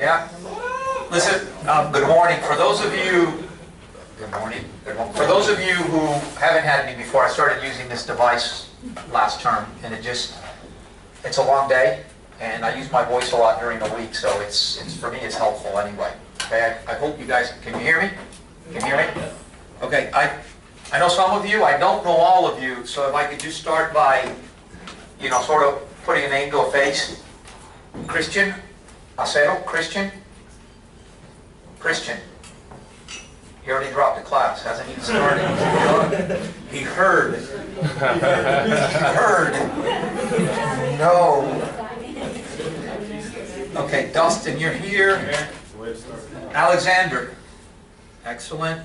Yeah. Listen, good morning. For those of you, good morning. For those of you who haven't had me before, I started using this device last term, and it's a long day, and I use my voice a lot during the week, so it's for me it's helpful anyway. Okay. I hope you guys can you hear me? Can you hear me? Okay. I know some of you. I don't know all of you. So if I could just start by, sort of putting a name to a face. Christian. Acero, Christian? Christian. He already dropped the class, hasn't even started. He heard. He heard. No. Okay, Dustin, you're here. Alexander. Excellent.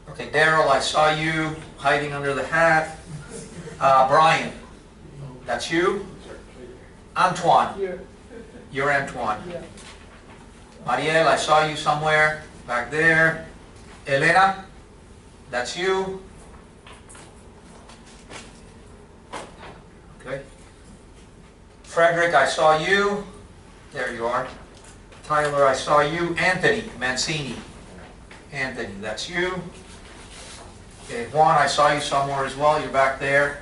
Okay, Daryl, I saw you hiding under the hat. Brian. That's you? Antoine. You're Antoine. Yeah. Mariel, I saw you somewhere back there. Elena, that's you. Okay. Frederick, I saw you. There you are. Tyler, I saw you. Anthony Mancini. Anthony, that's you. Okay, Juan, I saw you somewhere as well. You're back there.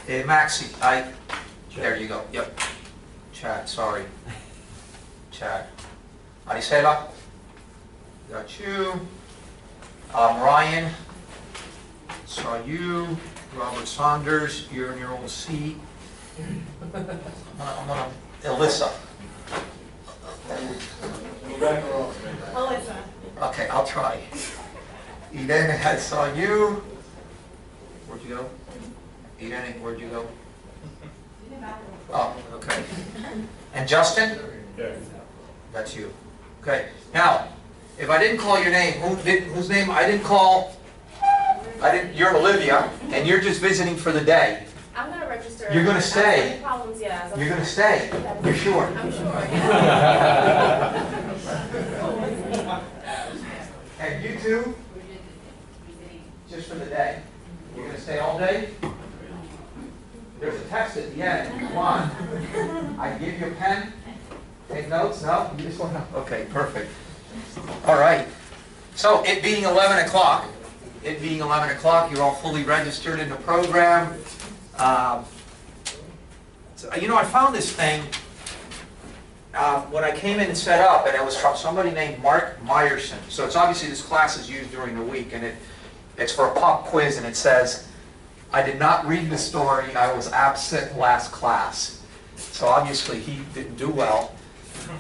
Hey, Maxi, there you go, yep. Chad, sorry. Chad. Marisela, got you. Ryan, saw you. Robert Saunders, you're in your old seat. I'm gonna, Alyssa. Alyssa. Okay, I'll try. Eden, I saw you. Where'd you go? Irene, where'd you go? Oh, okay. And Justin? That's you. Okay. Now, if I didn't call your name, whose name I didn't call? You're Olivia, and you're just visiting for the day. I'm going to register. You're going to stay. Problems, yeah, You're going to stay. You're sure? I'm sure. And you two? Just for the day. You're going to stay all day? There's a text at the end. Come on. I give you a pen. Take notes? No? You just want to? Okay, perfect. All right. So it being 11 o'clock, you're all fully registered in the program. I found this thing when I came in and set up, and it was from somebody named Mark Meyerson. So it's obviously this class is used during the week, and it's for a pop quiz, and it says, I did not read the story. I was absent last class. So obviously he didn't do well.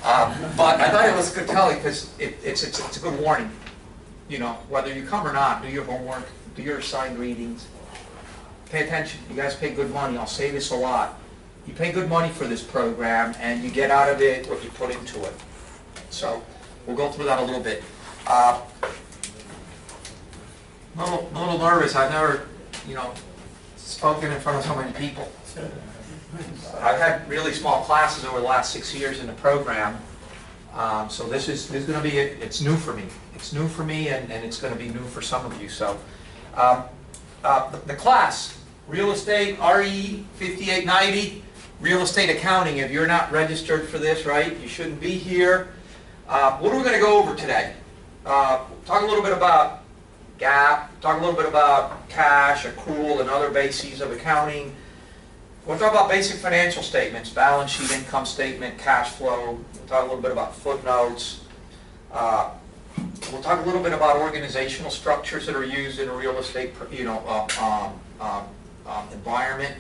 But I thought it was good telling because it's a good warning. Whether you come or not, do your homework, do your assigned readings. Pay attention. You guys pay good money. I'll say this a lot. You pay good money for this program and you get out of it what you put into it. So we'll go through that a little bit. I'm a little nervous. I've never, spoken in front of so many people. I've had really small classes over the last 6 years in the program, so this is going to be it's new for me. It's new for me, and it's going to be new for some of you. So, the class, real estate, REE 5890, real estate accounting. If you're not registered for this, right, you shouldn't be here. What are we going to go over today? Talk a little bit about GAAP, talk a little bit about cash, accrual, and other bases of accounting. We'll talk about basic financial statements, balance sheet, income statement, cash flow. We'll talk a little bit about footnotes. We'll talk a little bit about organizational structures that are used in a real estate, environment.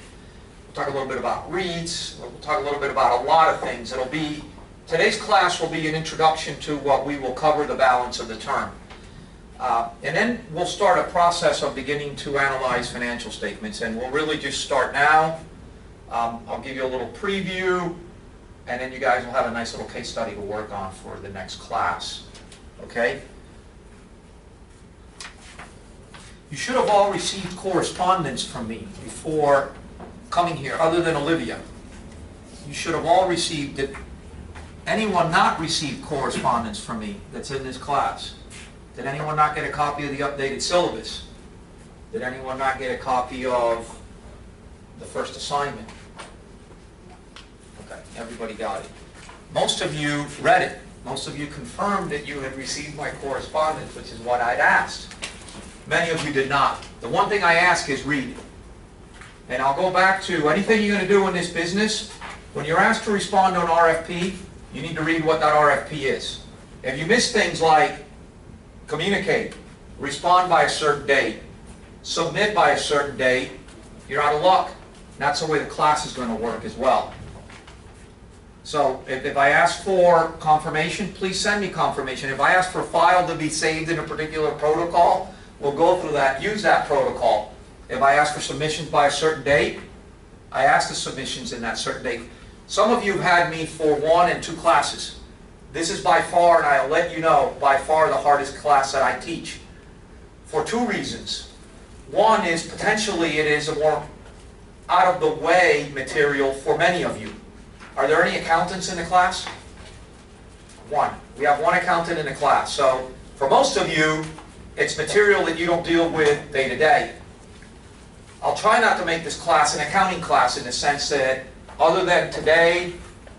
We'll talk a little bit about REITs. We'll talk a little bit about a lot of things. Today's class will be an introduction to what we will cover the balance of the term. And then we'll start a process of beginning to analyze financial statements, and we'll really just start now. I'll give you a little preview, and then you guys will have a nice little case study to work on for the next class. Okay? You should have all received correspondence from me before coming here, other than Olivia. You should have all received it. Anyone not received correspondence from me that's in this class? Did anyone not get a copy of the updated syllabus? Did anyone not get a copy of the first assignment? Everybody got it. Most of you read it. Most of you confirmed that you had received my correspondence, which is what I'd asked. Many of you did not. The one thing I ask is read. And I'll go back to anything you're going to do in this business. When you're asked to respond to an RFP, you need to read what that RFP is. If you miss things like communicate, respond by a certain date, submit by a certain date, you're out of luck. That's the way the class is going to work as well. So if I ask for confirmation, please send me confirmation. If I ask for a file to be saved in a particular protocol, we'll go through that, use that protocol. If I ask for submissions by a certain date, I ask the submissions in that certain date. Some of you have had me for 1 and 2 classes. This is by far, and I'll let you know, by far the hardest class that I teach. For 2 reasons. One is potentially it is a more out-of-the-way material for many of you. Are there any accountants in the class? 1. We have 1 accountant in the class. So for most of you, it's material that you don't deal with day to day. I'll try not to make this class an accounting class in the sense that other than today,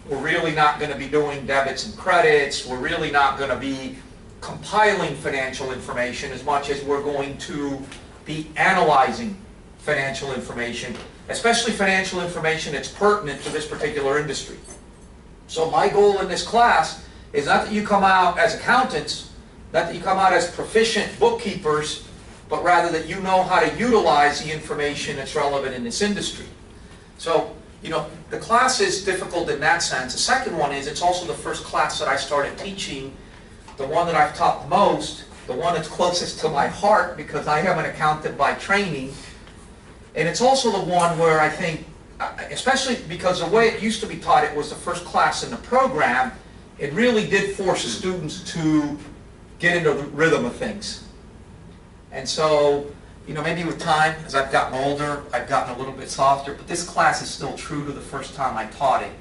we're really not going to be doing debits and credits. We're really not going to be compiling financial information as much as we're going to be analyzing financial information, especially financial information that's pertinent to this particular industry. So my goal in this class is not that you come out as accountants, not that you come out as proficient bookkeepers, but rather that you know how to utilize the information that's relevant in this industry. So, you know, the class is difficult in that sense. The second one is it's also the first class that I started teaching, the one that I've taught the most, the one that's closest to my heart because I am an accountant by training. And it's also the one where I think, especially because the way it used to be taught, it was the first class in the program, it really did force students to get into the rhythm of things. And so, you know, maybe with time, as I've gotten older, I've gotten a little bit softer, but this class is still true to the first time I taught it.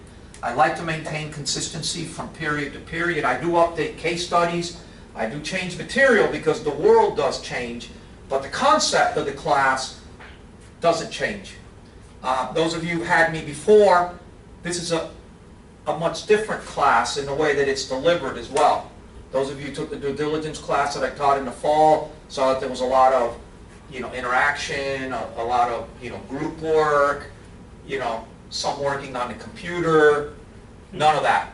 I like to maintain consistency from period to period. I do update case studies. I do change material because the world does change, but the concept of the class doesn't change. Those of you who've had me before, this is a much different class in the way that it's delivered as well. Those of you who took the due diligence class that I taught in the fall saw that there was a lot of, you know, interaction, a lot of, you know, group work, you know, some working on the computer, none of that.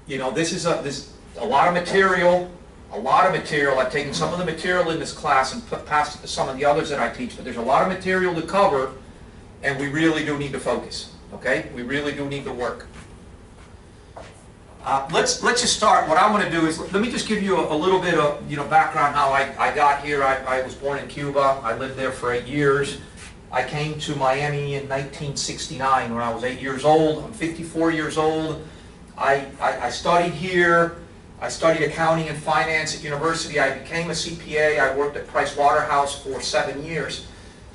You know, this is a lot of material, I've taken some of the material in this class and passed it to some of the others that I teach, but there's a lot of material to cover, and we really do need to focus, okay? We really do need to work. Let's just start. What I'm going to do is, let me just give you a little bit of, you know, background how I got here. I was born in Cuba. I lived there for 8 years. I came to Miami in 1969 when I was 8 years old. I'm 54 years old. I studied here. I studied accounting and finance at university. I became a CPA. I worked at Price Waterhouse for 7 years.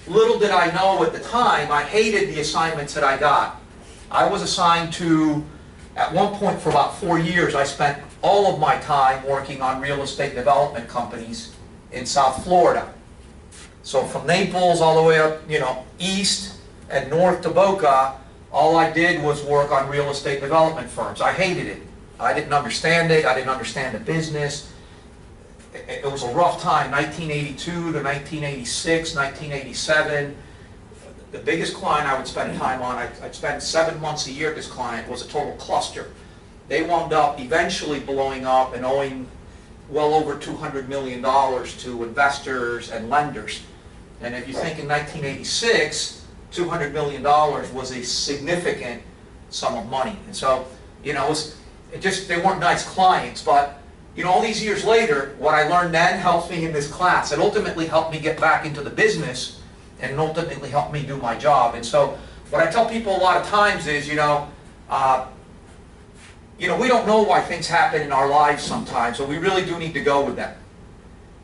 Little did I know at the time, I hated the assignments that I got. I was assigned to, at one point for about 4 years, I spent all of my time working on real estate development companies in South Florida. So from Naples all the way up, you know, east and north to Boca, all I did was work on real estate development firms. I hated it. I didn't understand it. I didn't understand the business. It was a rough time, 1982 to 1986, 1987. The biggest client I would spend time on, I'd spend 7 months a year at this client, was a total cluster. They wound up eventually blowing up and owing well over $200 million to investors and lenders. And if you think in 1986, $200 million was a significant sum of money. And so, you know, they weren't nice clients, but, you know, all these years later, what I learned then helps me in this class. It ultimately helped me get back into the business and ultimately helped me do my job. And so what I tell people a lot of times is, you know, we don't know why things happen in our lives sometimes, so we really do need to go with them.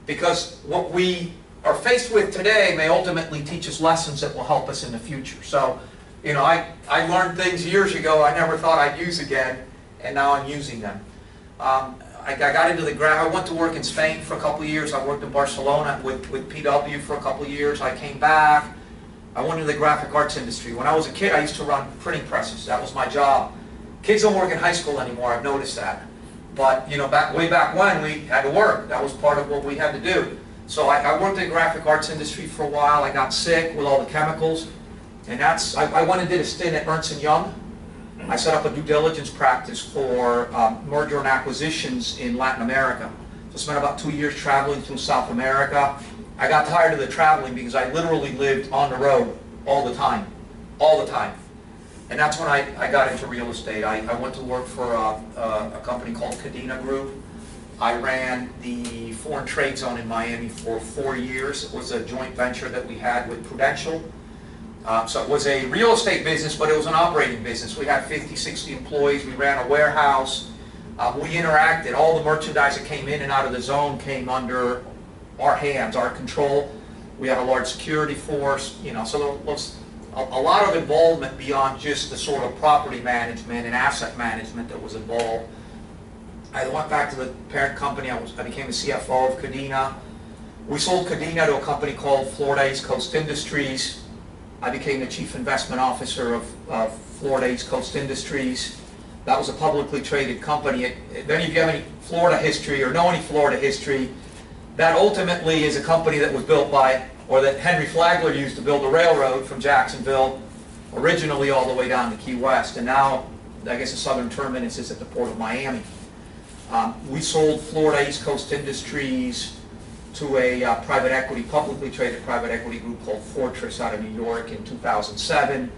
Because what we are faced with today may ultimately teach us lessons that will help us in the future. So, you know, I learned things years ago I never thought I'd use again, and now I'm using them. I got into I went to work in Spain for a couple of years. I worked in Barcelona with PW for a couple of years. I came back. I went into the graphic arts industry. When I was a kid, I used to run printing presses. That was my job. Kids don't work in high school anymore, I've noticed that. But, you know, way back when, we had to work. That was part of what we had to do. So I worked in the graphic arts industry for a while. I got sick with all the chemicals. And I went and did a stint at Ernst & Young. I set up a due diligence practice for merger and acquisitions in Latin America. So I spent about 2 years traveling through South America. I got tired of the traveling because I literally lived on the road all the time. All the time. And that's when I got into real estate. I went to work for a company called Cadena Group. I ran the foreign trade zone in Miami for 4 years. It was a joint venture that we had with Prudential. So it was a real estate business, but it was an operating business. We had 50, 60 employees. We ran a warehouse. We interacted. All the merchandise that came in and out of the zone came under our hands, our control. We had a large security force, you know, so there was a lot of involvement beyond just the sort of property management and asset management that was involved. I went back to the parent company. I became the CFO of Cadena. We sold Cadena to a company called Florida East Coast Industries. I became the chief investment officer of Florida East Coast Industries. That was a publicly traded company. If any of you have any Florida history or know any Florida history, that ultimately is a company that was built by, or that Henry Flagler used to build the railroad from Jacksonville, originally all the way down to Key West, and now I guess the southern terminus is at the Port of Miami. We sold Florida East Coast Industries to a private equity, publicly traded private equity group called Fortress out of New York in 2007.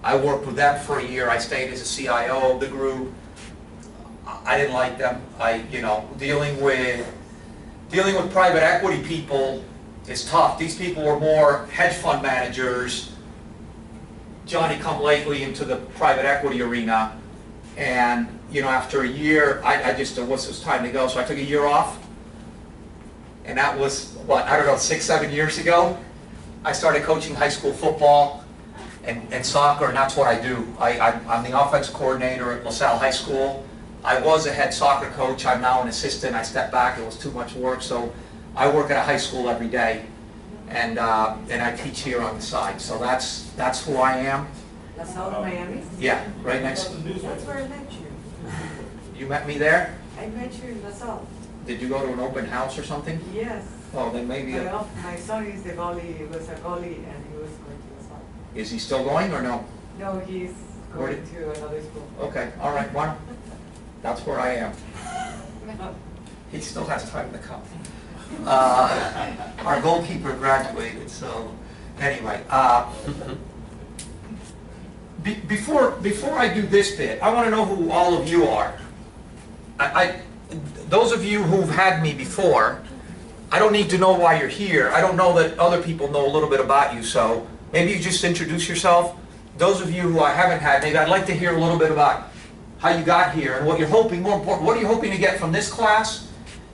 I worked with them for a year. I stayed as a CIO of the group. I didn't like them. Dealing with private equity people is tough. These people were more hedge fund managers, Johnny-come-lately into the private equity arena. And after a year, it was time to go. So I took a year off. And that was, 6, 7 years ago. I started coaching high school football and soccer, and that's what I do. I'm the offense coordinator at LaSalle High School. I was a head soccer coach. I'm now an assistant. I stepped back. It was too much work. So I work at a high school every day, and I teach here on the side. So that's who I am. LaSalle, Miami? Yeah, right next. That's where I met you. You met me there? I met you in LaSalle. Did you go to an open house or something? Yes. Oh, then maybe. My son is the goalie. Was a goalie, and he was going to LaSalle. Is he still going or no? No, he's going to another school. Okay, all right, one. That's where I am. He still has time to come. Our goalkeeper graduated, so anyway. Before I do this bit, I want to know who all of you are. Those of you who've had me before, I don't need to know why you're here. I don't know that other people know a little bit about you, so maybe you just introduce yourself. Those of you who I haven't had, maybe I'd like to hear a little bit about how you got here and what you're hoping, more important, what are you hoping to get from this class?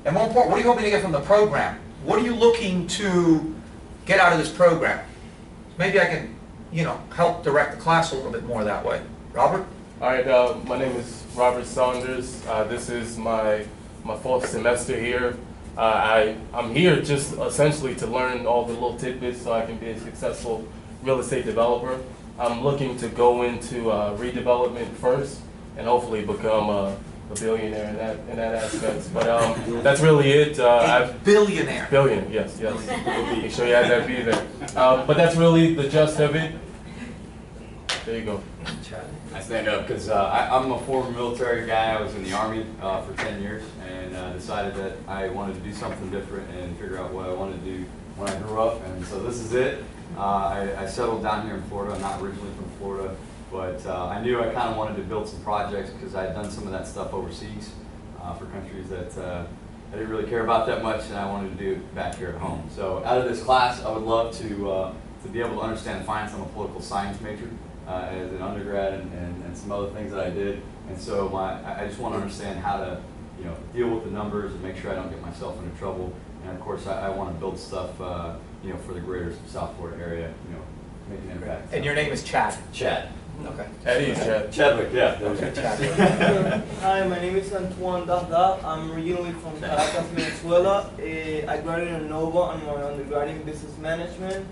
And more important, what are you hoping to get from the program? What are you looking to get out of this program? Maybe I can, help direct the class a little bit more that way. Robert? All right, my name is Robert Saunders. This is my 4th semester here. I'm here just essentially to learn all the little tidbits so I can be a successful real estate developer. I'm looking to go into redevelopment first and hopefully become a billionaire in that aspect. But that's really it. Billionaire. Billionaire, yes. Make sure you have that B there. But that's really the gist of it. There you go. I stand up because I'm a former military guy. I was in the Army for 10 years and decided that I wanted to do something different and figure out what I wanted to do when I grew up. And so this is it. I settled down here in Florida. I'm not originally from Florida, but I knew I kind of wanted to build some projects because I had done some of that stuff overseas for countries that I didn't really care about that much, and I wanted to do it back here at home. So out of this class, I would love to be able to understand finance. I'm a political science major as an undergrad and some other things that I did. And so I just want to understand how to deal with the numbers and make sure I don't get myself into trouble. And of course, I want to build stuff for the greater South Florida area, make an impact. And your name is Chad? Chad. Okay. Eddie is Chad. Chadwick, yeah. Chad. Hi, my name is Antoine Darda. I'm originally from Caracas, Venezuela. I graduated in Nova on my undergrad in business management.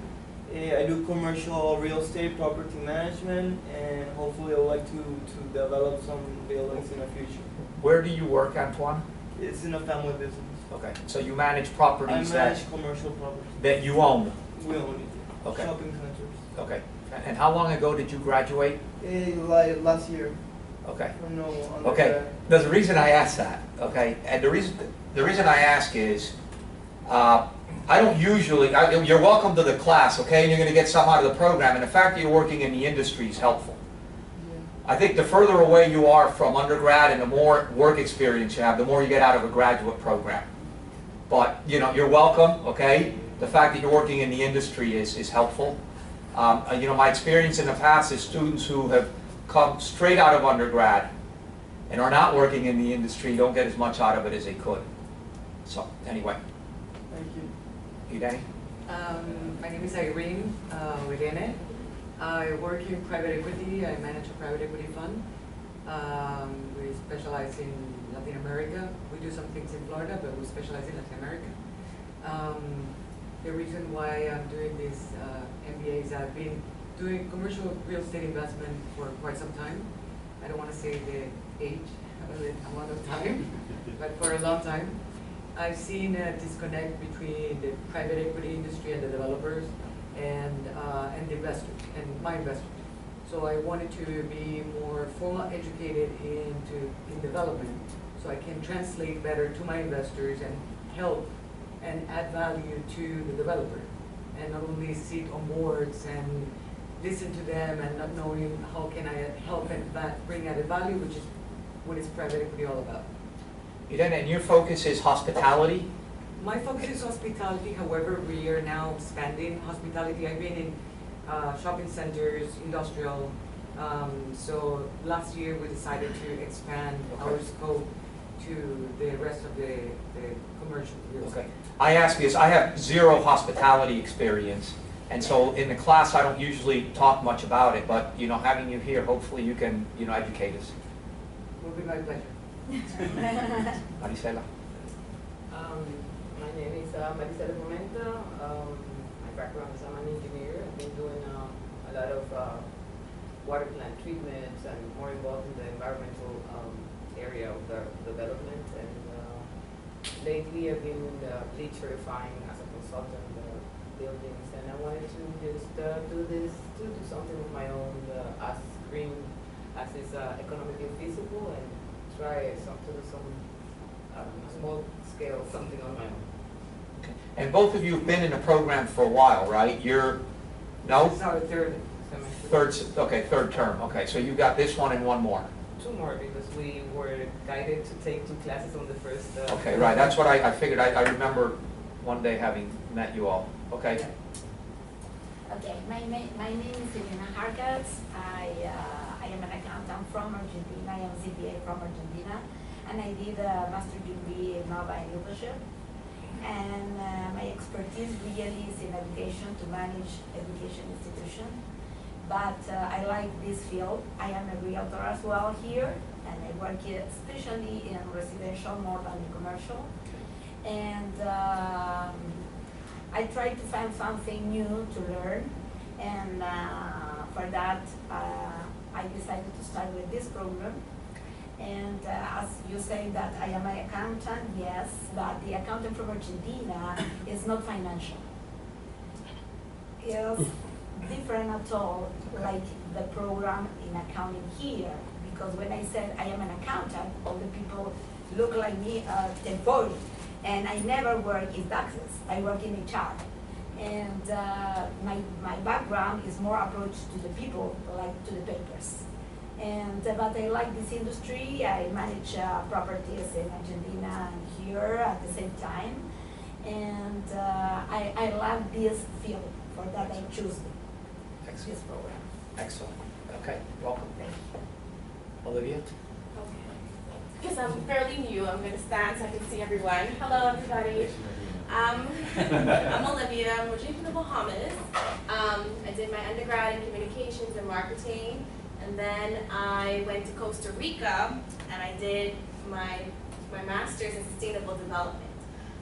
I do commercial real estate, property management, and hopefully I would like to develop some buildings in the future. Where do you work, Antoine? It's in a family business. Okay, so you manage I properties manage commercial properties. that you own? We own it. Okay. Shopping centers. Okay. And how long ago did you graduate? Like last year. Okay. No, Okay, there's a reason I ask that, okay? And the reason I ask is, I don't usually, you're welcome to the class, okay? And you're gonna get something out of the program, and the fact that you're working in the industry is helpful. I think the further away you are from undergrad and the more work experience you have, the more you get out of a graduate program. But, you know, you're welcome, okay? The fact that you're working in the industry is helpful. You know, my experience in the past is students who have come straight out of undergrad and are not working in the industry don't get as much out of it as they could. So, anyway. Thank you. Idani? My name is Irene Wirene. I work in private equity. I manage a private equity fund. We specialize in Latin America. We do some things in Florida, but we specialize in Latin America. The reason why I'm doing this MBA is I've been doing commercial real estate investment for quite some time. I don't want to say the age, the amount of time, but for a long time. I've seen a disconnect between the private equity industry and the developers and the investors, and my investors. So I wanted to be more formally educated in development, so I can translate better to my investors and help and add value to the developer, and not only sit on boards and listen to them and not knowing how can I help and bring added value, which is what is private equity all about. Idani, and your focus is hospitality? My focus is hospitality. However, we are now expanding hospitality. I've been in shopping centers, industrial. So last year we decided to expand our scope to the rest of the commercial real estate. Okay. I ask because I have zero hospitality experience, and so in the class I don't usually talk much about it, but you know, having you here, hopefully you can, you know, educate us. It will be my pleasure. Marisela? My name is Marisela Fomenta. My background is I'm an engineer. I've been doing a lot of water plant treatments and more involved in the environmental area of the development. And lately I've been in the lead certifying as a consultant buildings, and I wanted to just do something with my own as green as is economically feasible, and try some small scale something on my own. Okay. And both of you have been in the program for a while, right? You're, no? This is our third semester. Third term. Okay, so you got this one and one more. Two more, because we were guided to take 2 classes on the first. Okay, right. That's what I figured. I remember one day having met you all. Okay. Yeah. Okay, my name is Elena Harkats. I am an accountant from Argentina. I am CPA from Argentina, and I did a master's degree in Nova in leadership. And my expertise really is in education, to manage education institution. But I like this field. I am a realtor as well here, and I work here especially in residential more than in commercial. And I try to find something new to learn, and for that I decided to start with this program. And as you say that I am an accountant, yes, but the accountant from Argentina is not financial. It's different at all, like the program in accounting here, because when I said I am an accountant, all the people look like me, temporary. And I never work in taxes, I work in HR. And my background is more approach to the people, like to the papers. And but I like this industry. I manage properties in Argentina and here at the same time. And I love this field, for that I choose this program. Excellent. Okay, welcome. Thank you. Olivia? Because I'm fairly new, I'm going to stand so I can see everyone. Hello, everybody. I'm Olivia. I'm originally from the Bahamas. I did my undergrad in communications and marketing, and then I went to Costa Rica and I did my master's in sustainable development.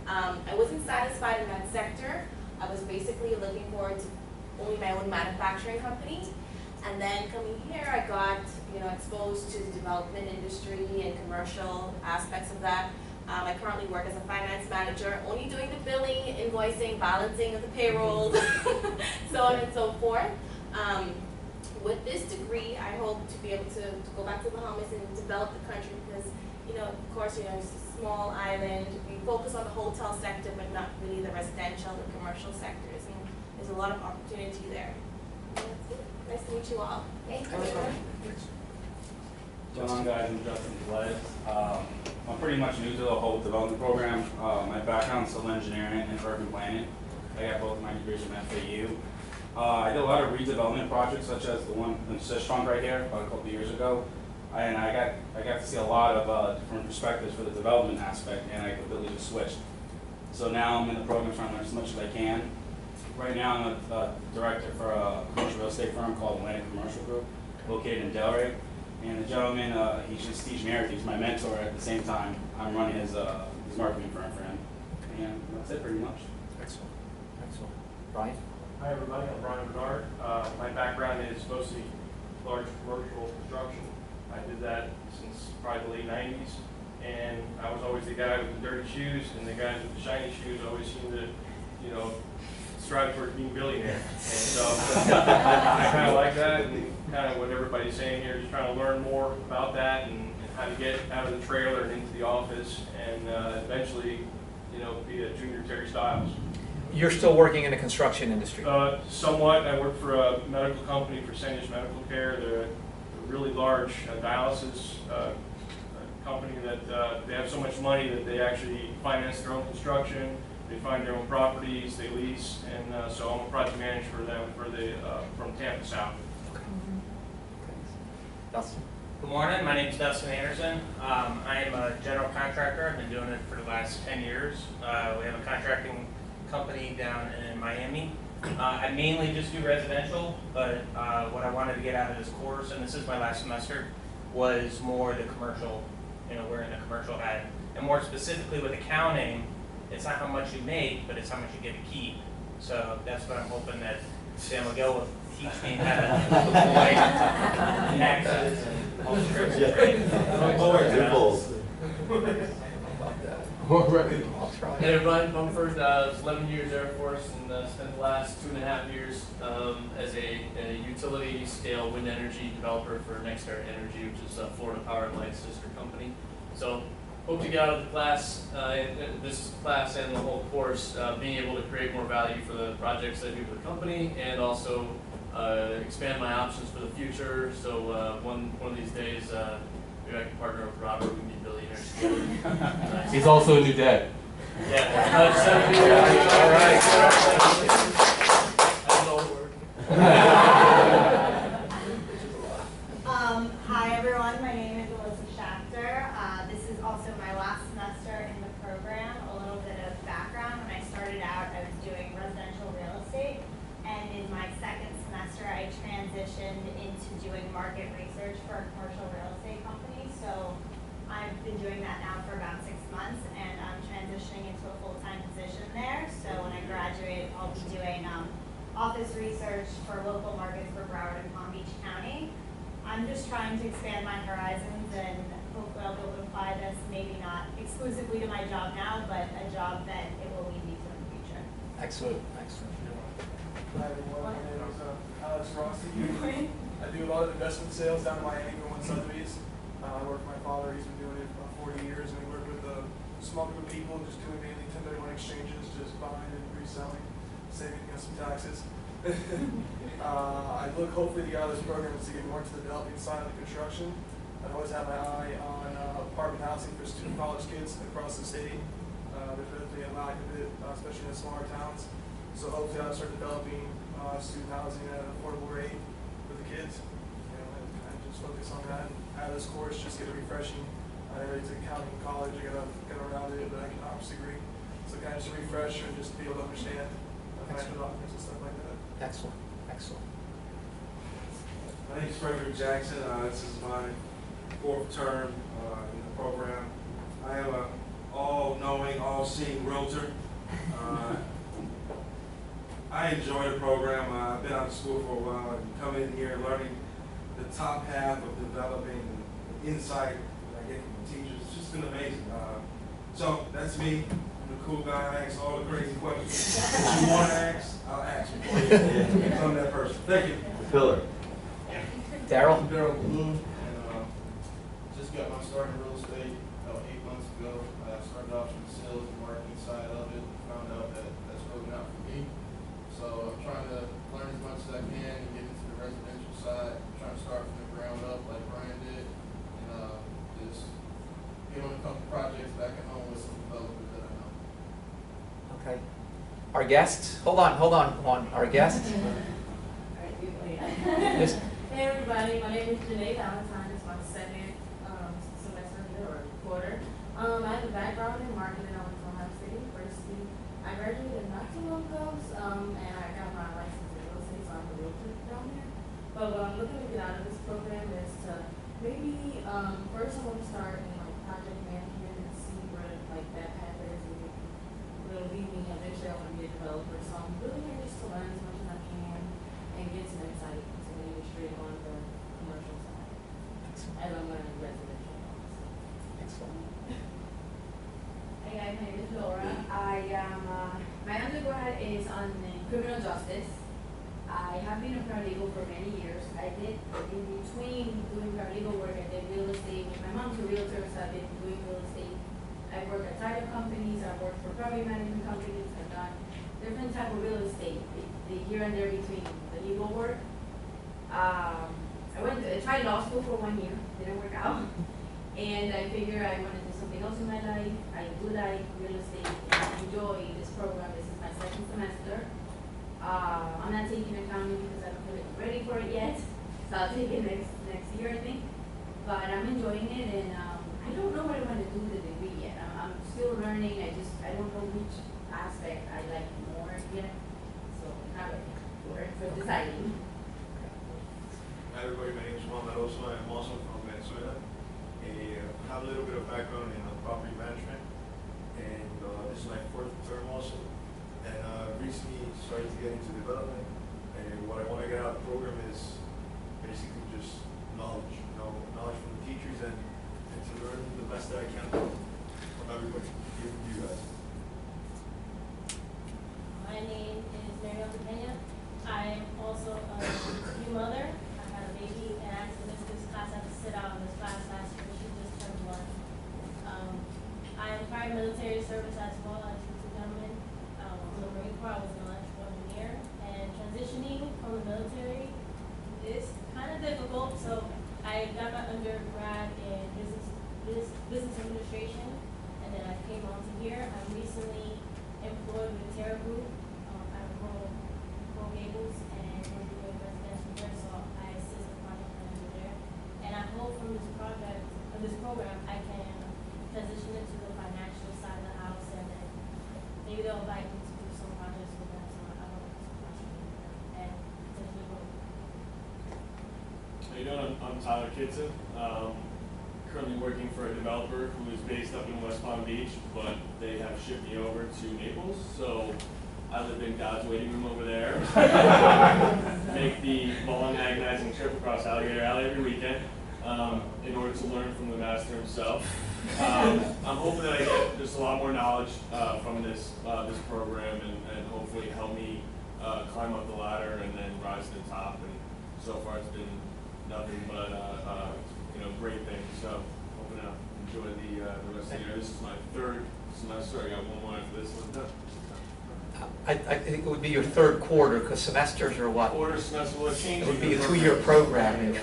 I wasn't satisfied in that sector. I was basically looking forward to owning my own manufacturing company. And then coming here, I got, exposed to the development industry and commercial aspects of that. I currently work as a finance manager, only doing the billing, invoicing, balancing of the payroll, so on and so forth. With this degree, I hope to be able to go back to the Bahamas and develop the country because, of course, it's a small island. We focus on the hotel sector, but not really the residential or commercial sectors. And there's a lot of opportunity there. That's it. Nice to meet you all. Thank you. John, guys, I'm Justin Velez. I'm pretty much new to the whole development program. My background is civil engineering and urban planning. I got both my degrees from FAU. I did a lot of redevelopment projects, such as the one in Sistrunk right here about a couple of years ago. And I got to see a lot of different perspectives for the development aspect, and I completely just switched. So now I'm in the program trying to learn as much as I can. Right now I'm a director for a commercial real estate firm called Atlantic Commercial Group, located in Delray. And the gentleman, he's just Steve Merritt, he's my mentor. At the same time, I'm running his marketing firm for him. And that's it pretty much. Excellent. Excellent. Brian? Hi everybody, I'm Brian Bernard. My background is mostly large commercial construction. I did that since probably the late 90s. And I was always the guy with the dirty shoes, and the guys with the shiny shoes always seemed to, strive towards being billionaire. And so I kind of like that, and kind of what everybody's saying here, just trying to learn more about that and how to get out of the trailer and into the office, and eventually, be a junior Terry Styles. You're still working in the construction industry? Somewhat. I work for a medical company, Fresenius Medical Care. They're a really large dialysis company that they have so much money that they actually finance their own construction. They find their own properties, they lease, and so I'm a project manager for them from Tampa South. Dustin? Good morning, my name is Dustin Anderson. I am a general contractor. I've been doing it for the last 10 years. We have a contracting company down in Miami. I mainly just do residential, but what I wanted to get out of this course, and this is my last semester, was more the commercial, wearing the commercial hat. And more specifically with accounting, it's not how much you make, but it's how much you get to keep. So that's what I'm hoping that San Miguel will teach me how to avoid taxes and all sorts of Hey everyone, Mumford, 11 years Air Force, and spent the last 2.5 years as a utility scale wind energy developer for Nexstar Energy, which is a Florida Power and Light sister company. So hope to get out of the class, this class and the whole course, being able to create more value for the projects I do for the company, and also expand my options for the future. So one of these days, maybe I can partner with Robert. We can be billionaires together. He's also a new dad. Yeah. Hi everyone, my name is Elizabeth Schachter. This is also my last semester in the program. A little bit of background: when I started out, I was doing residential real estate, and in my second semester, I transitioned into doing market research for a commercial real estate company. So I've been doing that now for about 6 months, and I'm transitioning into a full-time position there. So when I graduate, I'll be doing office research for local markets for Broward and Palm Beach County. I'm just trying to expand my horizons, and hopefully I'll be able to apply this, maybe not exclusively to my job now, but a job that it will lead me to in the future. Excellent. Excellent. Hi everyone, my name is Alex Rossi. I do a lot of investment sales down in Miami, going Sotheby's. I work for my father. He's been doing it for about 40 years, and we work with a small group of people, just doing mainly 1031 exchanges, just buying and reselling, saving some taxes. I look hopefully to get out of this program to get more into the developing side of the construction. I always have my eye on apartment housing for student college kids across the city. There's really a lack of it, especially in the smaller towns. So hopefully I'll start developing student housing at an affordable rate for the kids. And just focus on that. And out of this course, just get a refreshing. I already took accounting in college. I got around it, but I can obviously degree. So kind of just a refresher and just be able to understand financial documents and stuff like that. Excellent. Excellent. My name is Frederick Jackson. This is my 4th term in the program. I am an all-knowing, all-seeing realtor. I enjoy the program. I've been out of school for a while and come in here learning the top half of developing the insight that I get from the teachers. It's just been amazing. So that's me. I'm the cool guy. I ask all the crazy questions. If you want to ask, I'll ask you for you. I'm that person. Thank you. The pillar. Daryl? I'm Daryl Bloom, and just got my start in real estate about 8 months ago. I started off in the sales and marketing side of it, found out that that's really not for me. So I'm trying to learn as much as I can and get into the residential side. I'm trying to start from the ground up like Brian did, and just get on a couple projects back at home with some developers that I know. Okay. Our guest, hold on, our guest. Yes. Hey everybody, my name is Janae Valentine. It's my second semester here, or quarter. I have a background in marketing. I went to Ohio State University. I graduated not too long ago, and I got my license in real estate, so I'm a realtor down here. But what I'm looking to get out of this program is to maybe, first I want to start in like project management and see where like that path is, and will lead me. Eventually I want to be a developer, so I'm really here just to learn as much as I can and get some insight into the industry on the commercial side. As I'm learning residential. Excellent. Hey guys, my name is Laura. I am, my undergrad is on criminal justice. I have been a paralegal for many years. I did, in between doing paralegal work, I did real estate. My mom's a realtor, so I've been doing real estate. I've worked at title companies, I've worked for property management companies, I've done different type of real estate, the here and there between the legal work. I tried law school for 1 year, didn't work out. And I figured I wanted to do something else in my life. I do like real estate and I enjoy this program. This is my second semester. I'm not taking accounting because I don't feel like ready for it yet. So I'll take it next year, I think. But I'm enjoying it, and I don't know what I want to do with the degree yet. I'm still learning. I don't know which aspect I like more yet. So I'm not ready for deciding. Hi everybody, my name is Juan Maroso. I'm also from Venezuela. I have a little bit of background in property management, and this is my fourth term also. And recently started to get into development, and what I want to get out of the program is basically just knowledge, knowledge from the teachers, and to learn the best that I can from everybody, even you guys. My name is Mariel Pena. I am also a new mother. I had a baby, and I actually missed this class. I had to sit out in this class last year. She just turned 1. I am prior military service as well as you two gentlemen. I was in the Marine Corps. I was an electrical engineer, and transitioning from the military is kind of difficult. So I got my undergrad in business administration, and then I came on to here. I'm recently employed with Terra Group at Coral Gables, and we're doing residential there, so I assist the project manager there. And I hope from this project, this program, I can transition into the financial side of the house, and then maybe they'll invite me to do some projects with them, so I want to do some projects and potentially grow. How you doing? I'm Tyler Kitson. Currently working for a developer who is based up in West Palm Beach, but they have shipped me over to Naples, so I live in God's waiting room over there. Make the long, agonizing trip across Alligator Alley every weekend in order to learn from the master himself. I'm hoping that I get just a lot more knowledge from this program, and hopefully help me climb up the ladder and then rise to the top. And so far, it's been nothing but great things. So hoping to enjoy the rest of the year. This is my third semester. I got one more after this one. I think it would be your third quarter, because semesters are what? Quarter semester. Well, it would be a 2-year program.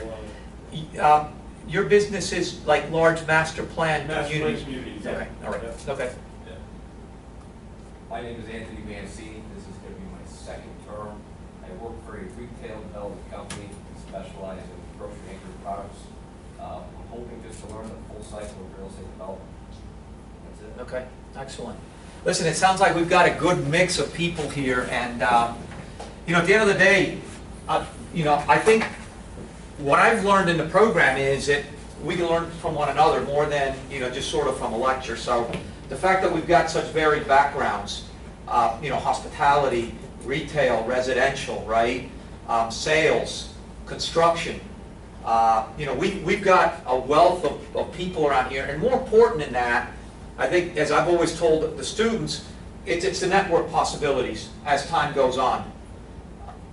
Your business is like large master plan communities. Yeah. Okay. All right. Yeah. Okay. Yeah. My name is Anthony Mancini. This is going to be my second term. I work for a retail development company that specializes in grocery anchored products. I'm hoping just to learn the full cycle of real estate development. That's it. Okay. Excellent. Listen, it sounds like we've got a good mix of people here, and at the end of the day, I think what I've learned in the program is that we can learn from one another more than just sort of from a lecture. So the fact that we've got such varied backgrounds, hospitality, retail, residential, right? Sales, construction. You know, we've got a wealth of people around here, and more important than that, I think, as I've always told the students, it's the network possibilities as time goes on.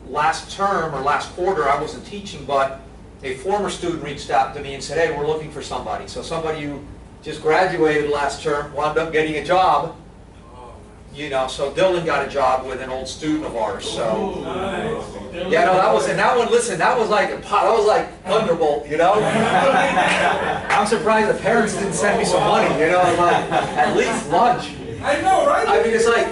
Last term or last quarter, I wasn't teaching, but a former student reached out to me and said, hey, we're looking for somebody. So somebody who just graduated last term wound up getting a job. You know, so Dylan got a job with an old student of ours. So yeah, no, that was, and that one. Listen, that was like thunderbolt. You know, I'm surprised the parents didn't send me some money. You know, like at least lunch. I know, right? I mean, it's like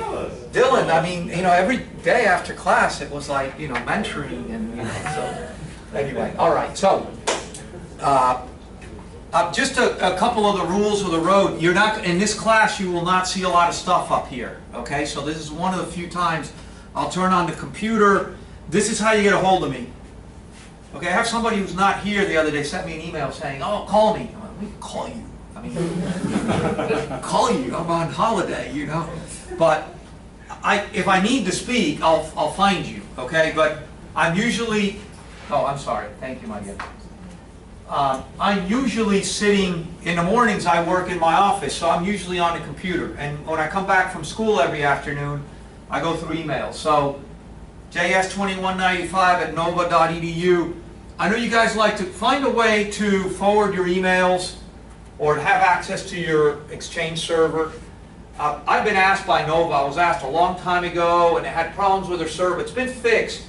Dylan. I mean, you know, every day after class, it was like, you know, mentoring and, you know. So anyway, all right. So. Just a couple of the rules of the road. You're not, in this class, you will not see a lot of stuff up here. Okay, so this is one of the few times I'll turn on the computer. This is how you get a hold of me. Okay, I have somebody who's not here the other day sent me an email saying, oh, call me. I'm like, we can call you. I mean, call you. I'm on holiday, you know. But if I need to speak, I'll find you. Okay, but I'm usually, oh, I'm sorry. Thank you, my dear. I'm usually sitting, in the mornings I work in my office, so I'm usually on the computer. And when I come back from school every afternoon, I go through emails. So js2195@nova.edu. I know you guys like to find a way to forward your emails or to have access to your Exchange server. I've been asked by Nova, I was asked a long time ago, and they had problems with their server. It's been fixed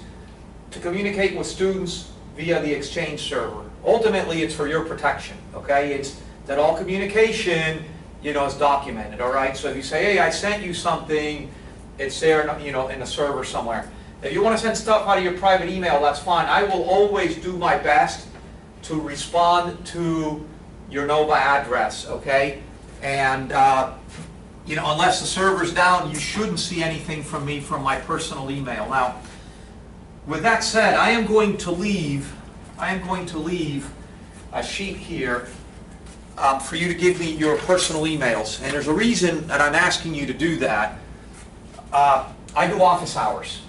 to communicate with students via the Exchange server. Ultimately, it's for your protection, okay? It's that all communication, you know, is documented, all right? So if you say, hey, I sent you something, it's there, you know, in a server somewhere. If you want to send stuff out of your private email, that's fine. I will always do my best to respond to your Nova address, okay? And, you know, unless the server's down, you shouldn't see anything from me from my personal email. Now, with that said, I am going to leave a sheet here for you to give me your personal emails. And there's a reason that I'm asking you to do that. I do office hours.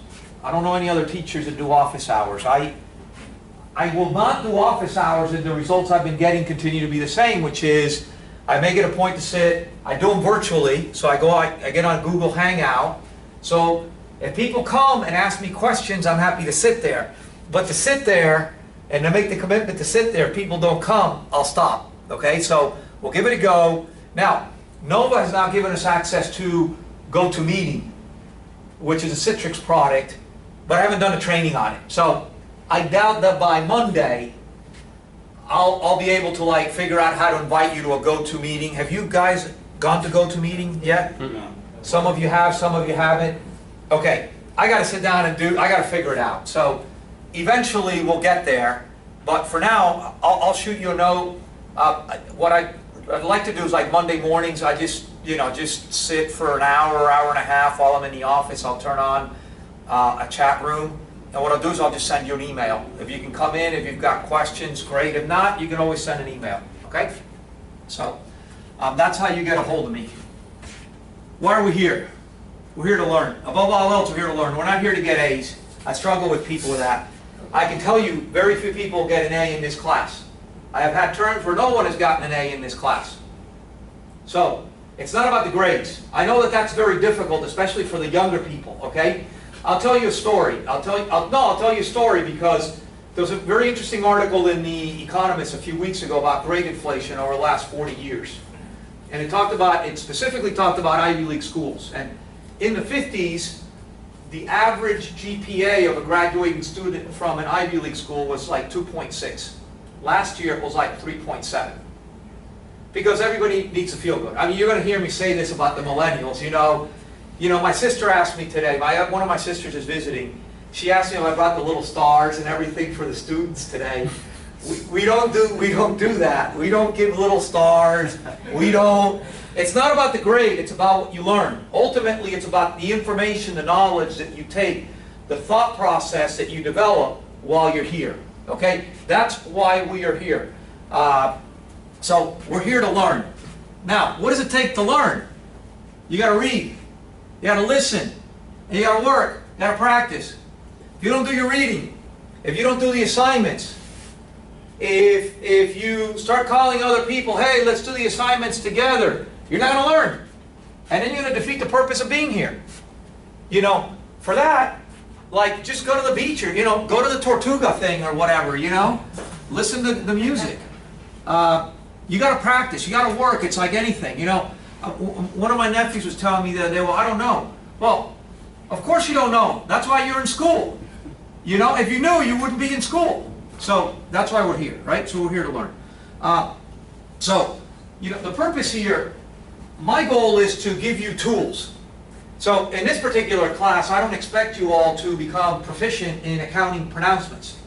I don't know any other teachers that do office hours. I will not do office hours and the results I've been getting continue to be the same, which is I make it a point to sit. I do them virtually, so I get on Google Hangout. So if people come and ask me questions, I'm happy to sit there. But to sit there and to make the commitment to sit there, if people don't come, I'll stop. Okay, so we'll give it a go. Now, Nova has now given us access to GoToMeeting, which is a Citrix product, but I haven't done a training on it. So I doubt that by Monday, I'll be able to like figure out how to invite you to a GoToMeeting. Have you guys gone to GoToMeeting yet? No. Some of you have, some of you haven't. Okay, I got to sit down and I got to figure it out. So eventually we'll get there, but for now, I'll shoot you a note. What I'd like to do is like Monday mornings, I just sit for an hour, hour and a half while I'm in the office. I'll turn on a chat room, and what I'll do is I'll just send you an email. If you can come in, if you've got questions, great. If not, you can always send an email, okay? So that's how you get a hold of me. Why are we here? We're here to learn. Above all else, we're here to learn. We're not here to get A's. I struggle with people with that. I can tell you, very few people get an A in this class. I have had terms where no one has gotten an A in this class. So, it's not about the grades. I know that that's very difficult, especially for the younger people, okay? I'll tell you a story. I'll tell you a story because there was a very interesting article in The Economist a few weeks ago about grade inflation over the last 40 years. And it specifically talked about Ivy League schools. And in the 50s, the average GPA of a graduating student from an Ivy League school was like 2.6. Last year it was like 3.7. Because everybody needs to feel good. I mean, you're going to hear me say this about the millennials. You know, my sister asked me today, one of my sisters is visiting. She asked me if I brought the little stars and everything for the students today. We don't do that. We don't give little stars. It's not about the grade, it's about what you learn. Ultimately, it's about the information, the knowledge that you take, the thought process that you develop while you're here. Okay? That's why we are here. So, we're here to learn. Now, what does it take to learn? You got to read. You got to listen. And you got to work. You gotta practice. If you don't do your reading, if you don't do the assignments, if you start calling other people, hey, let's do the assignments together, you're not gonna learn. And then you're gonna defeat the purpose of being here. You know, for that, like, just go to the beach or, you know, go to the Tortuga thing or whatever, you know? Listen to the music. You gotta practice, you gotta work, it's like anything, you know? One of my nephews was telling me the other day, well, I don't know. Well, of course you don't know. That's why you're in school. You know, if you knew, you wouldn't be in school. So that's why we're here, right? So we're here to learn. So, you know, the purpose here, my goal is to give you tools. So in this particular class, I don't expect you all to become proficient in accounting pronouncements.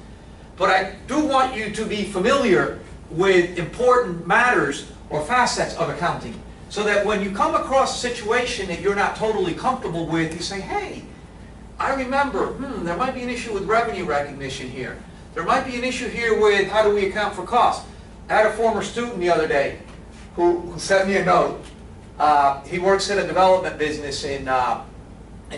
But I do want you to be familiar with important matters or facets of accounting, so that when you come across a situation that you're not totally comfortable with, you say, hey, I remember, there might be an issue with revenue recognition here. There might be an issue here with how do we account for costs. I had a former student the other day who sent me a note. He works in a development business in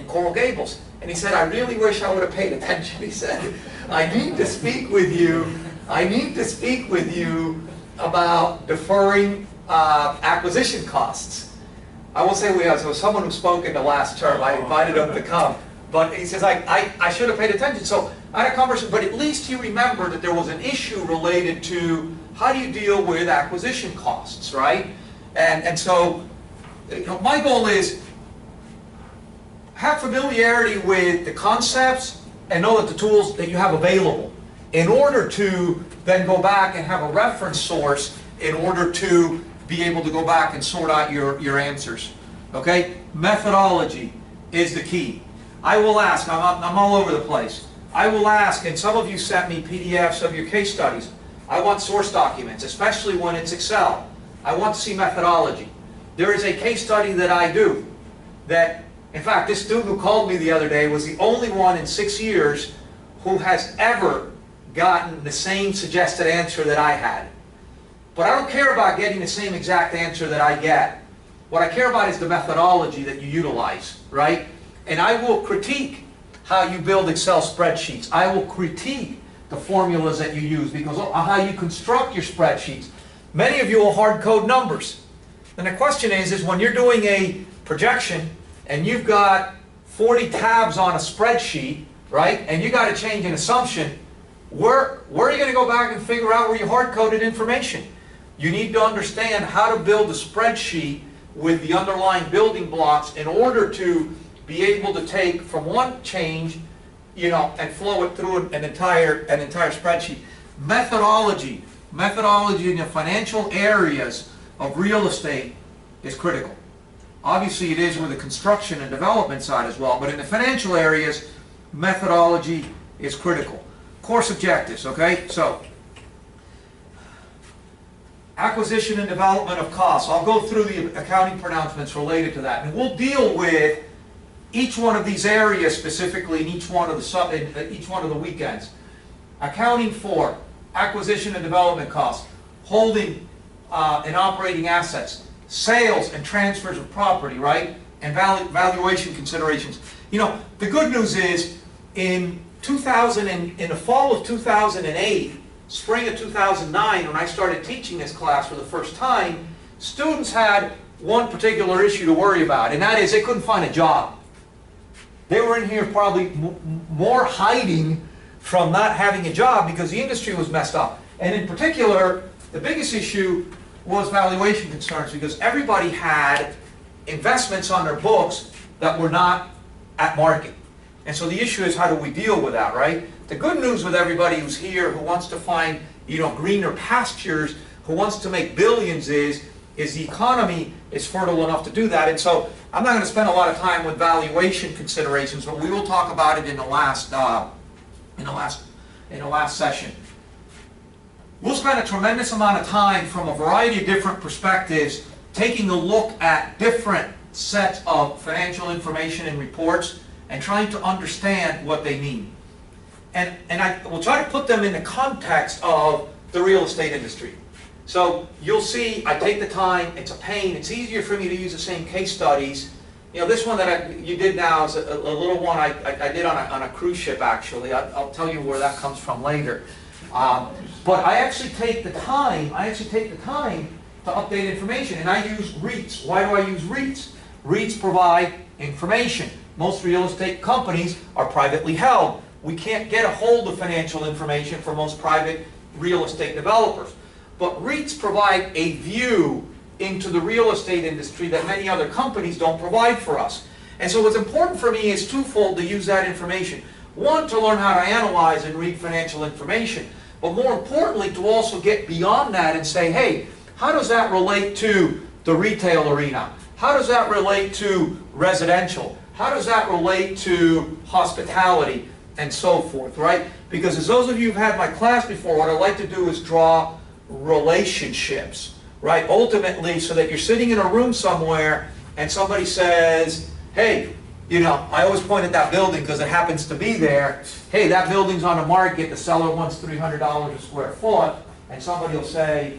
Coral Gables. And he said, I really wish I would have paid attention. He said, I need to speak with you. I need to speak with you about deferring acquisition costs. I will say there was someone who spoke in the last term. I invited him to come. But he says, I should have paid attention. So I had a conversation, but at least he remembered that there was an issue related to how do you deal with acquisition costs, right? And so, you know, my goal is have familiarity with the concepts and know that the tools that you have available in order to then go back and have a reference source in order to be able to go back and sort out your answers. Okay? Methodology is the key. I will ask, I'm all over the place. I will ask, and some of you sent me PDFs of your case studies. I want source documents, especially when it's Excel. I want to see methodology. There is a case study that I do that, in fact, this student who called me the other day was the only one in 6 years who has ever gotten the same suggested answer that I had. But I don't care about getting the same exact answer that I get. What I care about is the methodology that you utilize, right? And I will critique how you build Excel spreadsheets. I will critique the formulas that you use because of how you construct your spreadsheets. Many of you will hard code numbers. And the question is when you're doing a projection and you've got 40 tabs on a spreadsheet, right? And you got to change an assumption, where are you going to go back and figure out where you hard coded information? You need to understand how to build a spreadsheet with the underlying building blocks in order to be able to take from one change, you know, and flow it through an entire spreadsheet. Methodology in the financial areas of real estate is critical. Obviously it is with the construction and development side as well, but in the financial areas, methodology is critical. Course objectives, okay? So, acquisition and development of costs. I'll go through the accounting pronouncements related to that, and we'll deal with each one of these areas specifically in each one of the weekends. Accounting for acquisition and development costs, holding and operating assets, sales and transfers of property, right? And valuation considerations. You know, the good news is in the fall of 2008, spring of 2009, when I started teaching this class for the first time, students had one particular issue to worry about, and that is they couldn't find a job. They were in here probably more hiding from not having a job because the industry was messed up. And in particular, the biggest issue was valuation concerns because everybody had investments on their books that were not at market. And so the issue is how do we deal with that, right? The good news with everybody who's here who wants to find, you know, greener pastures, who wants to make billions is the economy is fertile enough to do that. And so I'm not going to spend a lot of time with valuation considerations, but we will talk about it in the last session. We'll spend a tremendous amount of time from a variety of different perspectives taking a look at different sets of financial information and reports and trying to understand what they mean. And I will try to put them in the context of the real estate industry. So you'll see I take the time, it's a pain, it's easier for me to use the same case studies You know, this one that you did now is a little one I did on a cruise ship, actually. I'll tell you where that comes from later. But I actually take the time to update information, and I use REITs. Why do I use REITs? REITs provide information. Most real estate companies are privately held. We can't get a hold of financial information for most private real estate developers. But REITs provide a view into the real estate industry that many other companies don't provide for us. And so what's important for me is twofold to use that information. One, to learn how to analyze and read financial information, but more importantly, to also get beyond that and say, hey, how does that relate to the retail arena? How does that relate to residential? How does that relate to hospitality and so forth, right? Because as those of you who've had my class before, what I like to do is draw relationships, right? Ultimately, so that you're sitting in a room somewhere and somebody says, hey, you know, I always point at that building because it happens to be there. Hey, that building's on the market, the seller wants $300 a square foot, and somebody will say,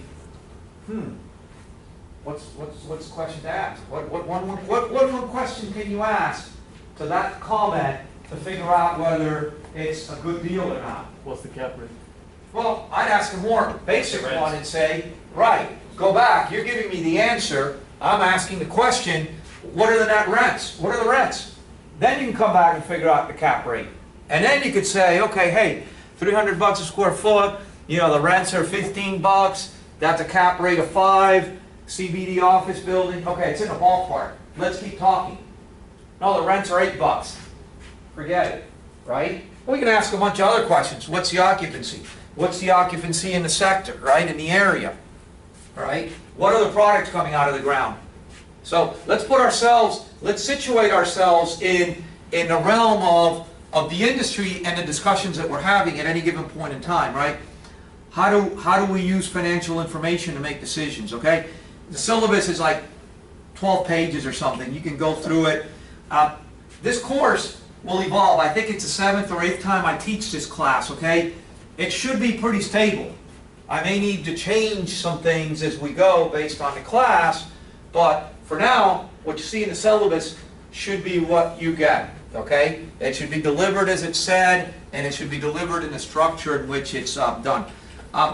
what's the question to ask? What one question can you ask to that comment to figure out whether it's a good deal or not? What's the cap rate? Well, I'd ask a more basic one and say, right, go back, you're giving me the answer, I'm asking the question, what are the net rents? What are the rents? Then you can come back and figure out the cap rate. And then you could say, okay, hey, $300 a square foot, you know, the rents are $15, that's a cap rate of 5, CBD office building, okay, it's in the ballpark. Let's keep talking. No, the rents are $8. Forget it, right? We can ask a bunch of other questions. What's the occupancy? What's the occupancy in the sector, right, in the area, right? What are the products coming out of the ground? So let's situate ourselves in the realm of the industry and the discussions that we're having at any given point in time, right? How do we use financial information to make decisions, okay? The syllabus is like 12 pages or something. You can go through it. This course will evolve. I think it's the 7th or 8th time I teach this class, okay? It should be pretty stable. I may need to change some things as we go based on the class, but for now, what you see in the syllabus should be what you get, okay? It should be delivered as it's said, and it should be delivered in the structure in which it's done.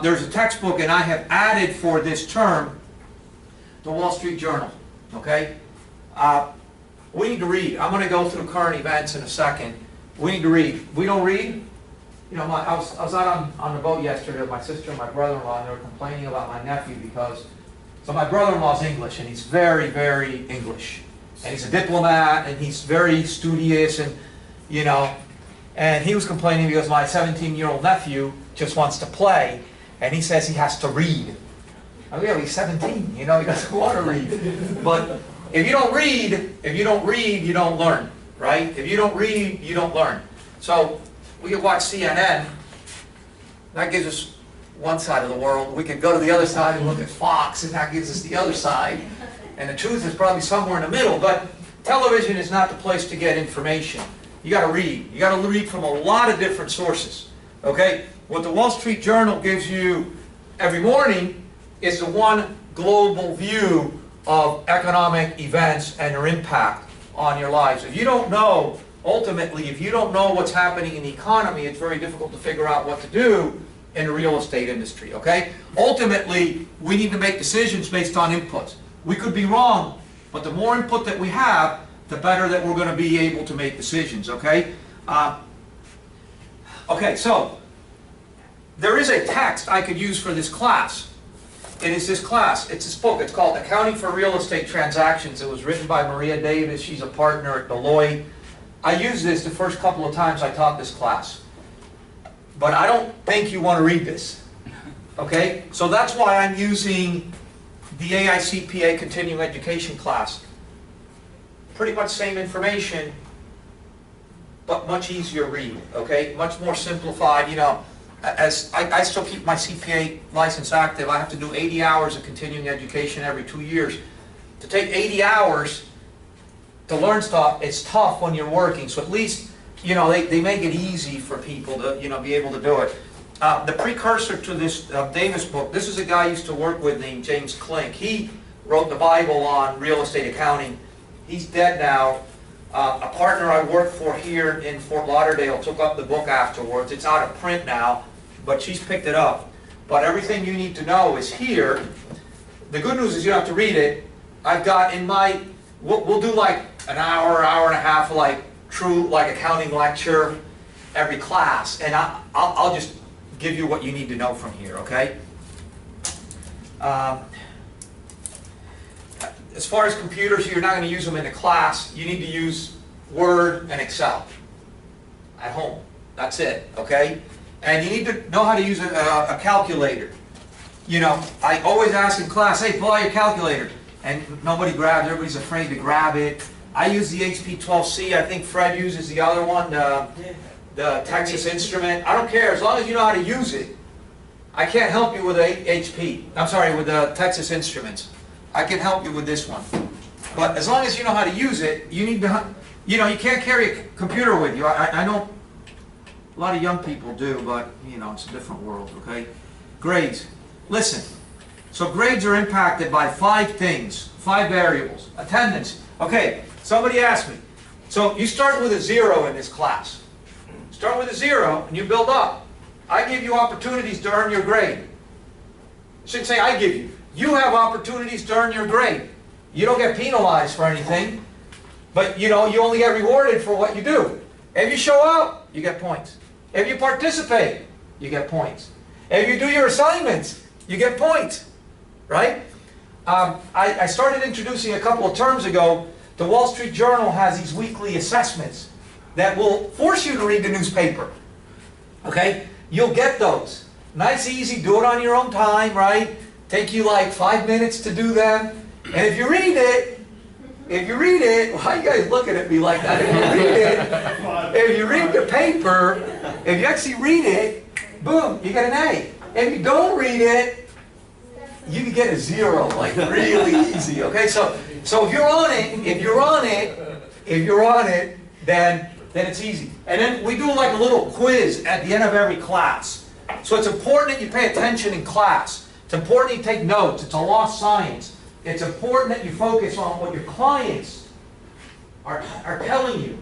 There's a textbook, and I have added for this term the Wall Street Journal, okay? We need to read. I'm going to go through current events in a second. We need to read. We don't read? You know, I was out on the boat yesterday with my sister and my brother-in-law, and they were complaining about my nephew because, so my brother-in-law's English, and he's very, very English. And he's a diplomat, and he's very studious, and, you know, and he was complaining because my 17-year-old nephew just wants to play, and he says he has to read. Oh yeah, he's 17, you know, he doesn't want to read. But if you don't read, you don't learn, right? If you don't read, you don't learn. So we could watch CNN. That gives us one side of the world. We could go to the other side and look at Fox, and that gives us the other side. And the truth is probably somewhere in the middle. But television is not the place to get information. You got to read. You got to read from a lot of different sources. Okay? What the Wall Street Journal gives you every morning is the one global view of economic events and their impact on your lives. If you don't know, ultimately, if you don't know what's happening in the economy, it's very difficult to figure out what to do in the real estate industry, okay? Ultimately, we need to make decisions based on inputs. We could be wrong, but the more input that we have, the better that we're going to be able to make decisions, okay? Okay, so there is a text I could use for this class. It is this class. It's this book. It's called Accounting for Real Estate Transactions. It was written by Maria Davis. She's a partner at Deloitte. I used this the first couple of times I taught this class. But I don't think you want to read this. Okay? So that's why I'm using the AICPA continuing education class. Pretty much same information, but much easier read. Okay? Much more simplified. You know, as I still keep my CPA license active, I have to do 80 hours of continuing education every 2 years. To take 80 hours to learn stuff, it's tough when you're working. So at least, you know, they make it easy for people to, you know, be able to do it. The precursor to this Davis book, this is a guy I used to work with named James Klink. He wrote the Bible on real estate accounting, He's dead now. A partner I worked for here in Fort Lauderdale took up the book afterwards. It's out of print now, but she's picked it up. But everything you need to know is here. The good news is you don't have to read it. I've got in my, we'll do like an hour, hour and a half, like true, like accounting lecture every class, and I'll just give you what you need to know from here, okay? As far as computers, you're not going to use them in the class. You need to use Word and Excel at home. That's it, okay? And you need to know how to use a calculator. You know, I always ask in class, hey, pull out your calculator. And nobody grabs, everybody's afraid to grab it. I use the HP 12C. I think Fred uses the other one, the Texas Instrument. I don't care, as long as you know how to use it. I can't help you with the Texas Instruments. I can help you with this one. But as long as you know how to use it, you need to, you know, you can't carry a computer with you. I know a lot of young people do, but, you know, it's a different world, okay? Grades. Listen. So grades are impacted by 5 things, 5 variables. Attendance. Okay, somebody asked me. So you start with a 0 in this class. Start with a 0 and you build up. I give you opportunities to earn your grade. I shouldn't say I give you. You have opportunities to earn your grade. You don't get penalized for anything, but you know, you only get rewarded for what you do. If you show up, you get points. If you participate, you get points. If you do your assignments, you get points, right? I started introducing a couple of terms ago, the Wall Street Journal has these weekly assessments that will force you to read the newspaper, okay? You'll get those. Nice, easy, do it on your own time, right? Take you like 5 minutes to do them. And if you read it, why are you guys looking at me like that? If you read the paper, if you actually read it, boom, you get an A. If you don't read it, you can get a 0, like really easy, okay? So if you're on it, then it's easy. And then we do like a little quiz at the end of every class. So it's important that you pay attention in class. It's important that you take notes. It's a lost science. It's important that you focus on what your clients are telling you.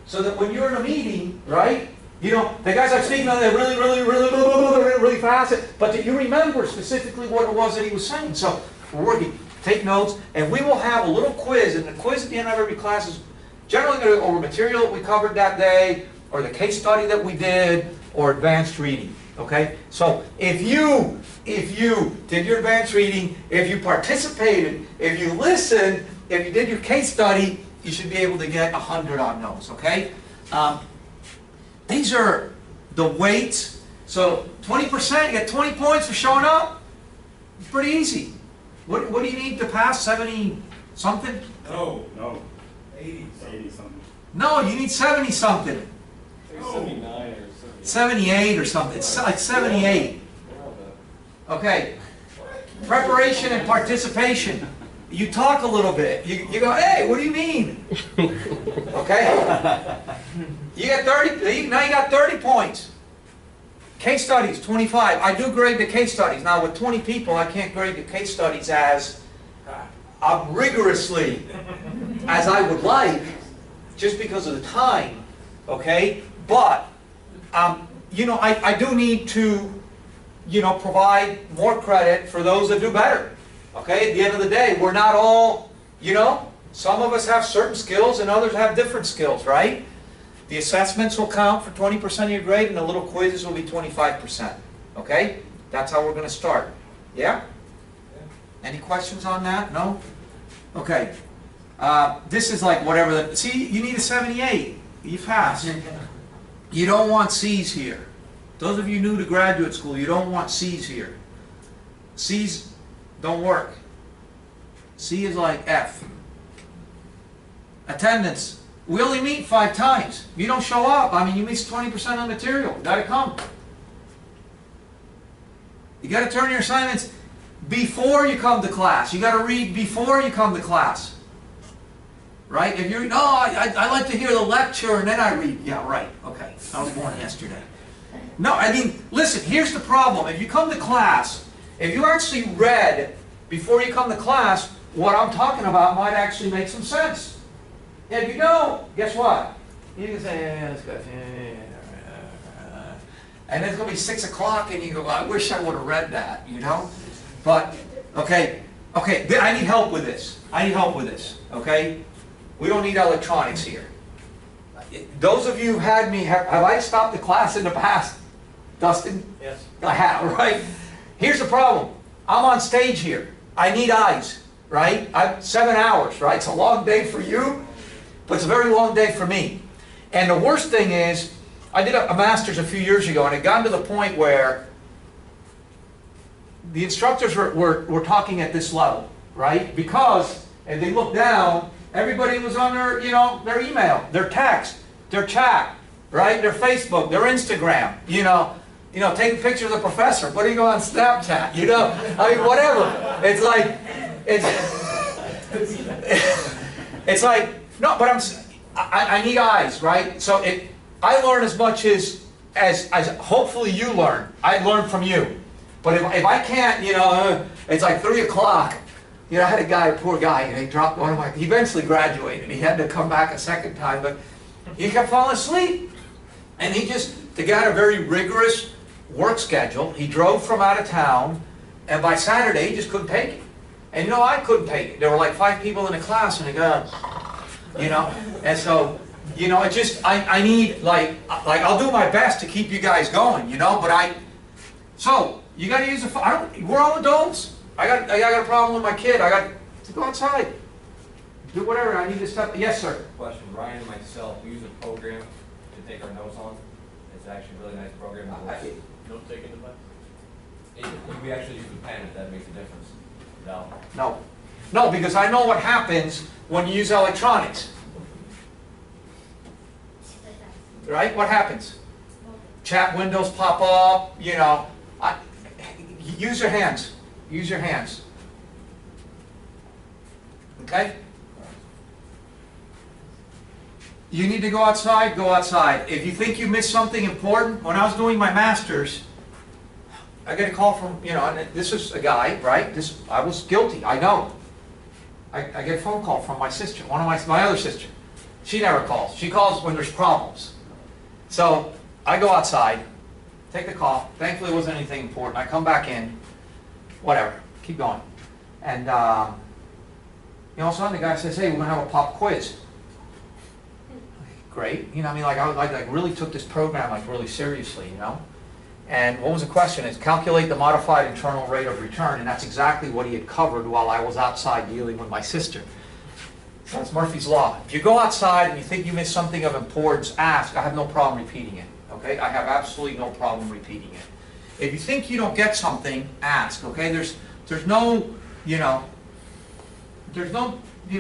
So that when you're in a meeting, right, you know, the guys are speaking on it really fast, but that you remember specifically what it was that he was saying. So we're working. Take notes, and we will have a little quiz, and the quiz at the end of every class is generally going to go over material that we covered that day, or the case study that we did, or advanced reading. Okay? So if you did your advanced reading, if you participated, if you listened, if you did your case study, you should be able to get 100 on those. Okay? These are the weights. So 20%, you get 20 points for showing up. It's pretty easy. What do you need to pass? 70 something? No. 80 something. No, you need 70 something. 79 or 78 or something. It's like 78. Okay. Preparation and participation. You talk a little bit. You go, hey, what do you mean? Okay? You got 30, now you got 30 points. Case studies, 25. I do grade the case studies. Now with 20 people, I can't grade the case studies as rigorously as I would like, just because of the time. Okay? But, you know, I do need to, you know, provide more credit for those that do better. Okay? At the end of the day, we're not all, you know, some of us have certain skills and others have different skills, right? The assessments will count for 20% of your grade and the little quizzes will be 25%. Okay? That's how we're going to start. Yeah? Any questions on that? No? Okay. This is like whatever. See, you need a 78. You pass. You don't want C's here. Those of you new to graduate school, you don't want C's here. C's don't work. C is like F. Attendance. We only meet 5 times. If you don't show up, I mean, you miss 20% of the material. You got to come. You got to turn your assignments before you come to class. You got to read before you come to class. Right? If you're, no, I like to hear the lecture and then I read. Yeah, right. Okay. I was born yesterday. No, I mean, listen, here's the problem. If you come to class, if you actually read before you come to class, what I'm talking about might actually make some sense. If you don't, guess what? You can say, and then it's going to be 6 o'clock, and you go, I wish I would have read that, you know? But, okay, I need help with this. I need help with this, okay? We don't need electronics here. Those of you who've had me, have I stopped the class in the past? Dustin? Yes. I have, right? Here's the problem. I'm on stage here. I need eyes, right? 7 hours, right? It's a long day for you, but it's a very long day for me. And the worst thing is, I did a master's a few years ago, and it got to the point where the instructors were talking at this level, right? Because, and they looked down, everybody was on their, you know, their email, their text, their chat, right? Their Facebook, their Instagram, you know, taking pictures of the professor, putting on Snapchat, you know, I mean, whatever. It's like, it's like, no, but I need eyes, right? So I learn as much as hopefully you learn. I learn from you. But if I can't, you know, it's like 3 o'clock. You know, I had a poor guy, and he dropped one of my, he eventually graduated. He had to come back a second time, but he kept falling asleep. And the guy had a very rigorous work schedule. He drove from out of town, and by Saturday, he just couldn't take it. And you know, I couldn't take it. There were like 5 people in the class, and they go, you know, and so, you know, I need, like I'll do my best to keep you guys going, you know, but so, you got to use the phone. We're all adults. I got a problem with my kid. I got to go outside. Do whatever. I need to step. Yes, sir. Question. Ryan and myself, we use a program to take our notes on. It's actually a really nice program. Note-taking device? We actually use a pen if that makes a difference. No. No. No, because I know what happens when you use electronics. Right? What happens? Chat windows pop up, you know. Use your hands. Use your hands. Okay? You need to go outside, go outside. If you think you missed something important, when I was doing my master's, I get a call from, you know, and this is a guy, right? I was guilty, I know. I get a phone call from my sister, one of my other sister. She never calls. She calls when there's problems. So I go outside, take the call. Thankfully it wasn't anything important. I come back in, whatever, keep going. And you know, all of a sudden the guy says, hey, we're going to have a pop quiz. Great. You know, I mean, I really took this program like really seriously, you know. And what was the question? It's calculate the modified internal rate of return, and that's exactly what he had covered while I was outside dealing with my sister. So that's Murphy's Law. If you go outside and you think you missed something of importance, ask. I have no problem repeating it. Okay? I have absolutely no problem repeating it. If you think you don't get something, ask. Okay? There's no, you know,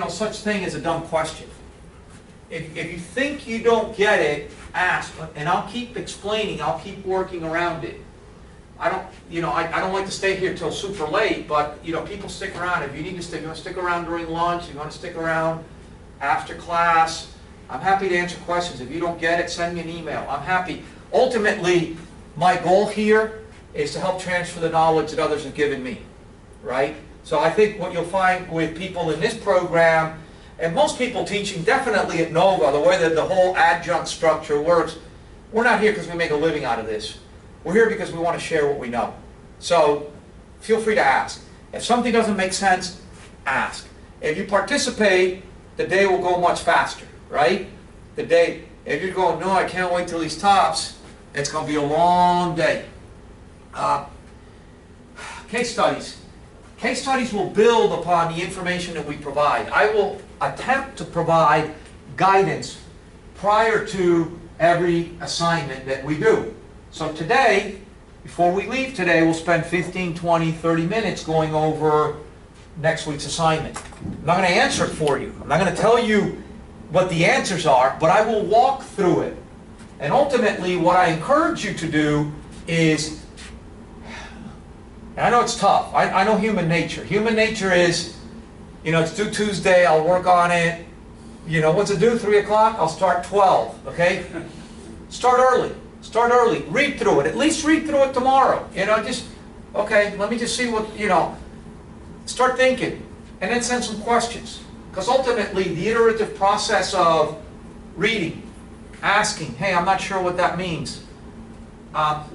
such thing as a dumb question. If you think you don't get it, ask, and I'll keep explaining. I'll keep working around it. I don't like to stay here till super late, but you know, people stick around. If you need to stick, you want to stick around during lunch. You want to stick around after class. I'm happy to answer questions. If you don't get it, send me an email. I'm happy. Ultimately, my goal here is to help transfer the knowledge that others have given me, right? So I think what you'll find with people in this program, and most people teaching definitely at NOVA, the way that the whole adjunct structure works, we're not here because we make a living out of this. We're here because we want to share what we know. So feel free to ask. If something doesn't make sense, ask. If you participate, the day will go much faster, right? The day, if you're going, no, I can't wait till he stops, it's going to be a long day. Case studies. Case studies will build upon the information that we provide. I will attempt to provide guidance prior to every assignment that we do. So today, before we leave today, we'll spend 15, 20, 30 minutes going over next week's assignment. I'm not going to answer it for you. I'm not going to tell you what the answers are, but I will walk through it. And ultimately, what I encourage you to do is, and I know it's tough. I know human nature. Human nature is, you know, it's due Tuesday, I'll work on it. You know, what's it due, 3 o'clock? I'll start 12, okay? Start early. Start early. Read through it. At least read through it tomorrow. You know, just, okay, let me just see what, you know, start thinking. And then send some questions. Because ultimately, the iterative process of reading, asking, hey, I'm not sure what that means,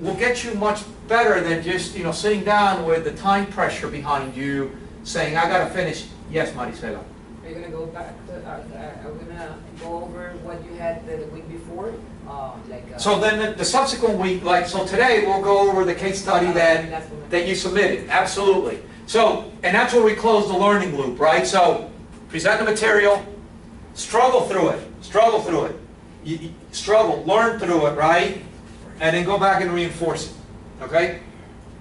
will get you much better than just sitting down with the time pressure behind you, saying, I got to finish. Yes, Maricela. Are you going to go back to, are we going to go over what you had the week before? So then the subsequent week, so today we'll go over the case study that you submitted. Absolutely. So, and that's where we close the learning loop, right? So, present the material, struggle through it, struggle, learn through it, right? And then go back and reinforce it, okay?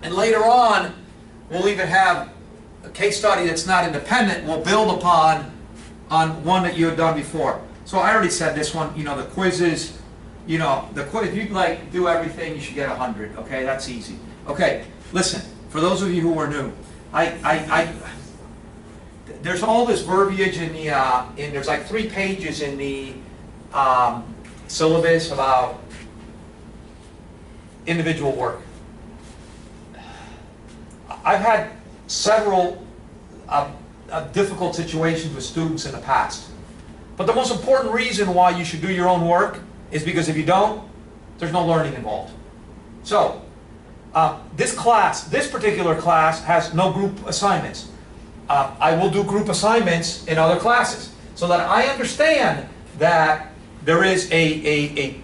And later on, we'll even have a case study that's not independent. We'll build upon one that you had done before. So I already said this one, the quizzes, if you do everything, you should get 100, okay? That's easy. Okay, listen, for those of you who are new, there's all this verbiage in there's like 3 pages in the syllabus about individual work. I've had several difficult situations with students in the past. But the most important reason why you should do your own work is because if you don't, there's no learning involved. So, this particular class has no group assignments. I will do group assignments in other classes so that I understand that there is a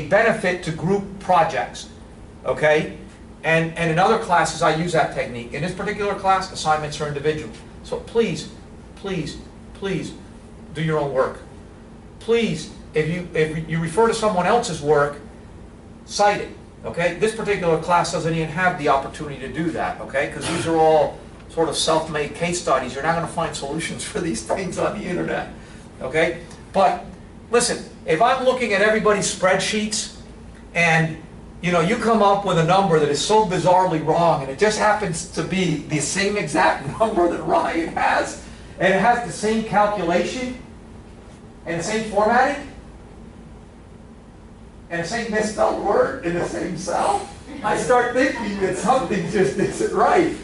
benefit to group projects, okay? And in other classes I use that technique. In this particular class, assignments are individual. So please, please, please do your own work. Please, if you refer to someone else's work, cite it, okay? This particular class doesn't even have the opportunity to do that, okay? Because these are all sort of self-made case studies. You're not going to find solutions for these things on the internet, okay? But listen, if I'm looking at everybody's spreadsheets and you come up with a number that is so bizarrely wrong and it just happens to be the same exact number that Ryan has, and it has the same calculation and the same formatting and the same misspelled word in the same cell, I start thinking that something just isn't right.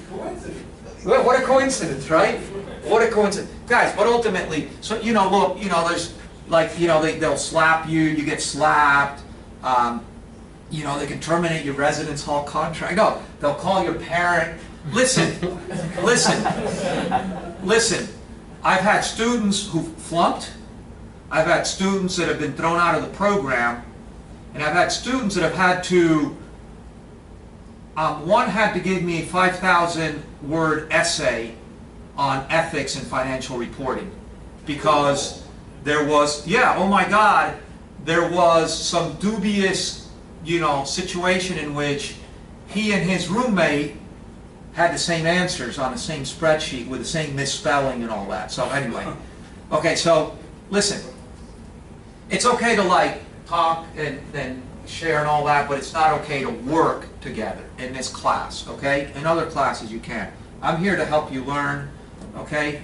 What a coincidence, right? What a coincidence. Guys, but ultimately, so look, there's they'll slap you, you get slapped, they can terminate your residence hall contract. No, they'll call your parent. Listen, listen. I've had students who flunked. I've had students that have been thrown out of the program. And I've had students that have had to, one had to give me a 5,000-word essay on ethics and financial reporting. Because there was, oh my God, there was some dubious situation in which he and his roommate had the same answers on the same spreadsheet with the same misspelling and all that. So anyway, okay, so listen, it's okay to talk and share and all that, but it's not okay to work together in this class, okay? In other classes you can. I'm here to help you learn, okay?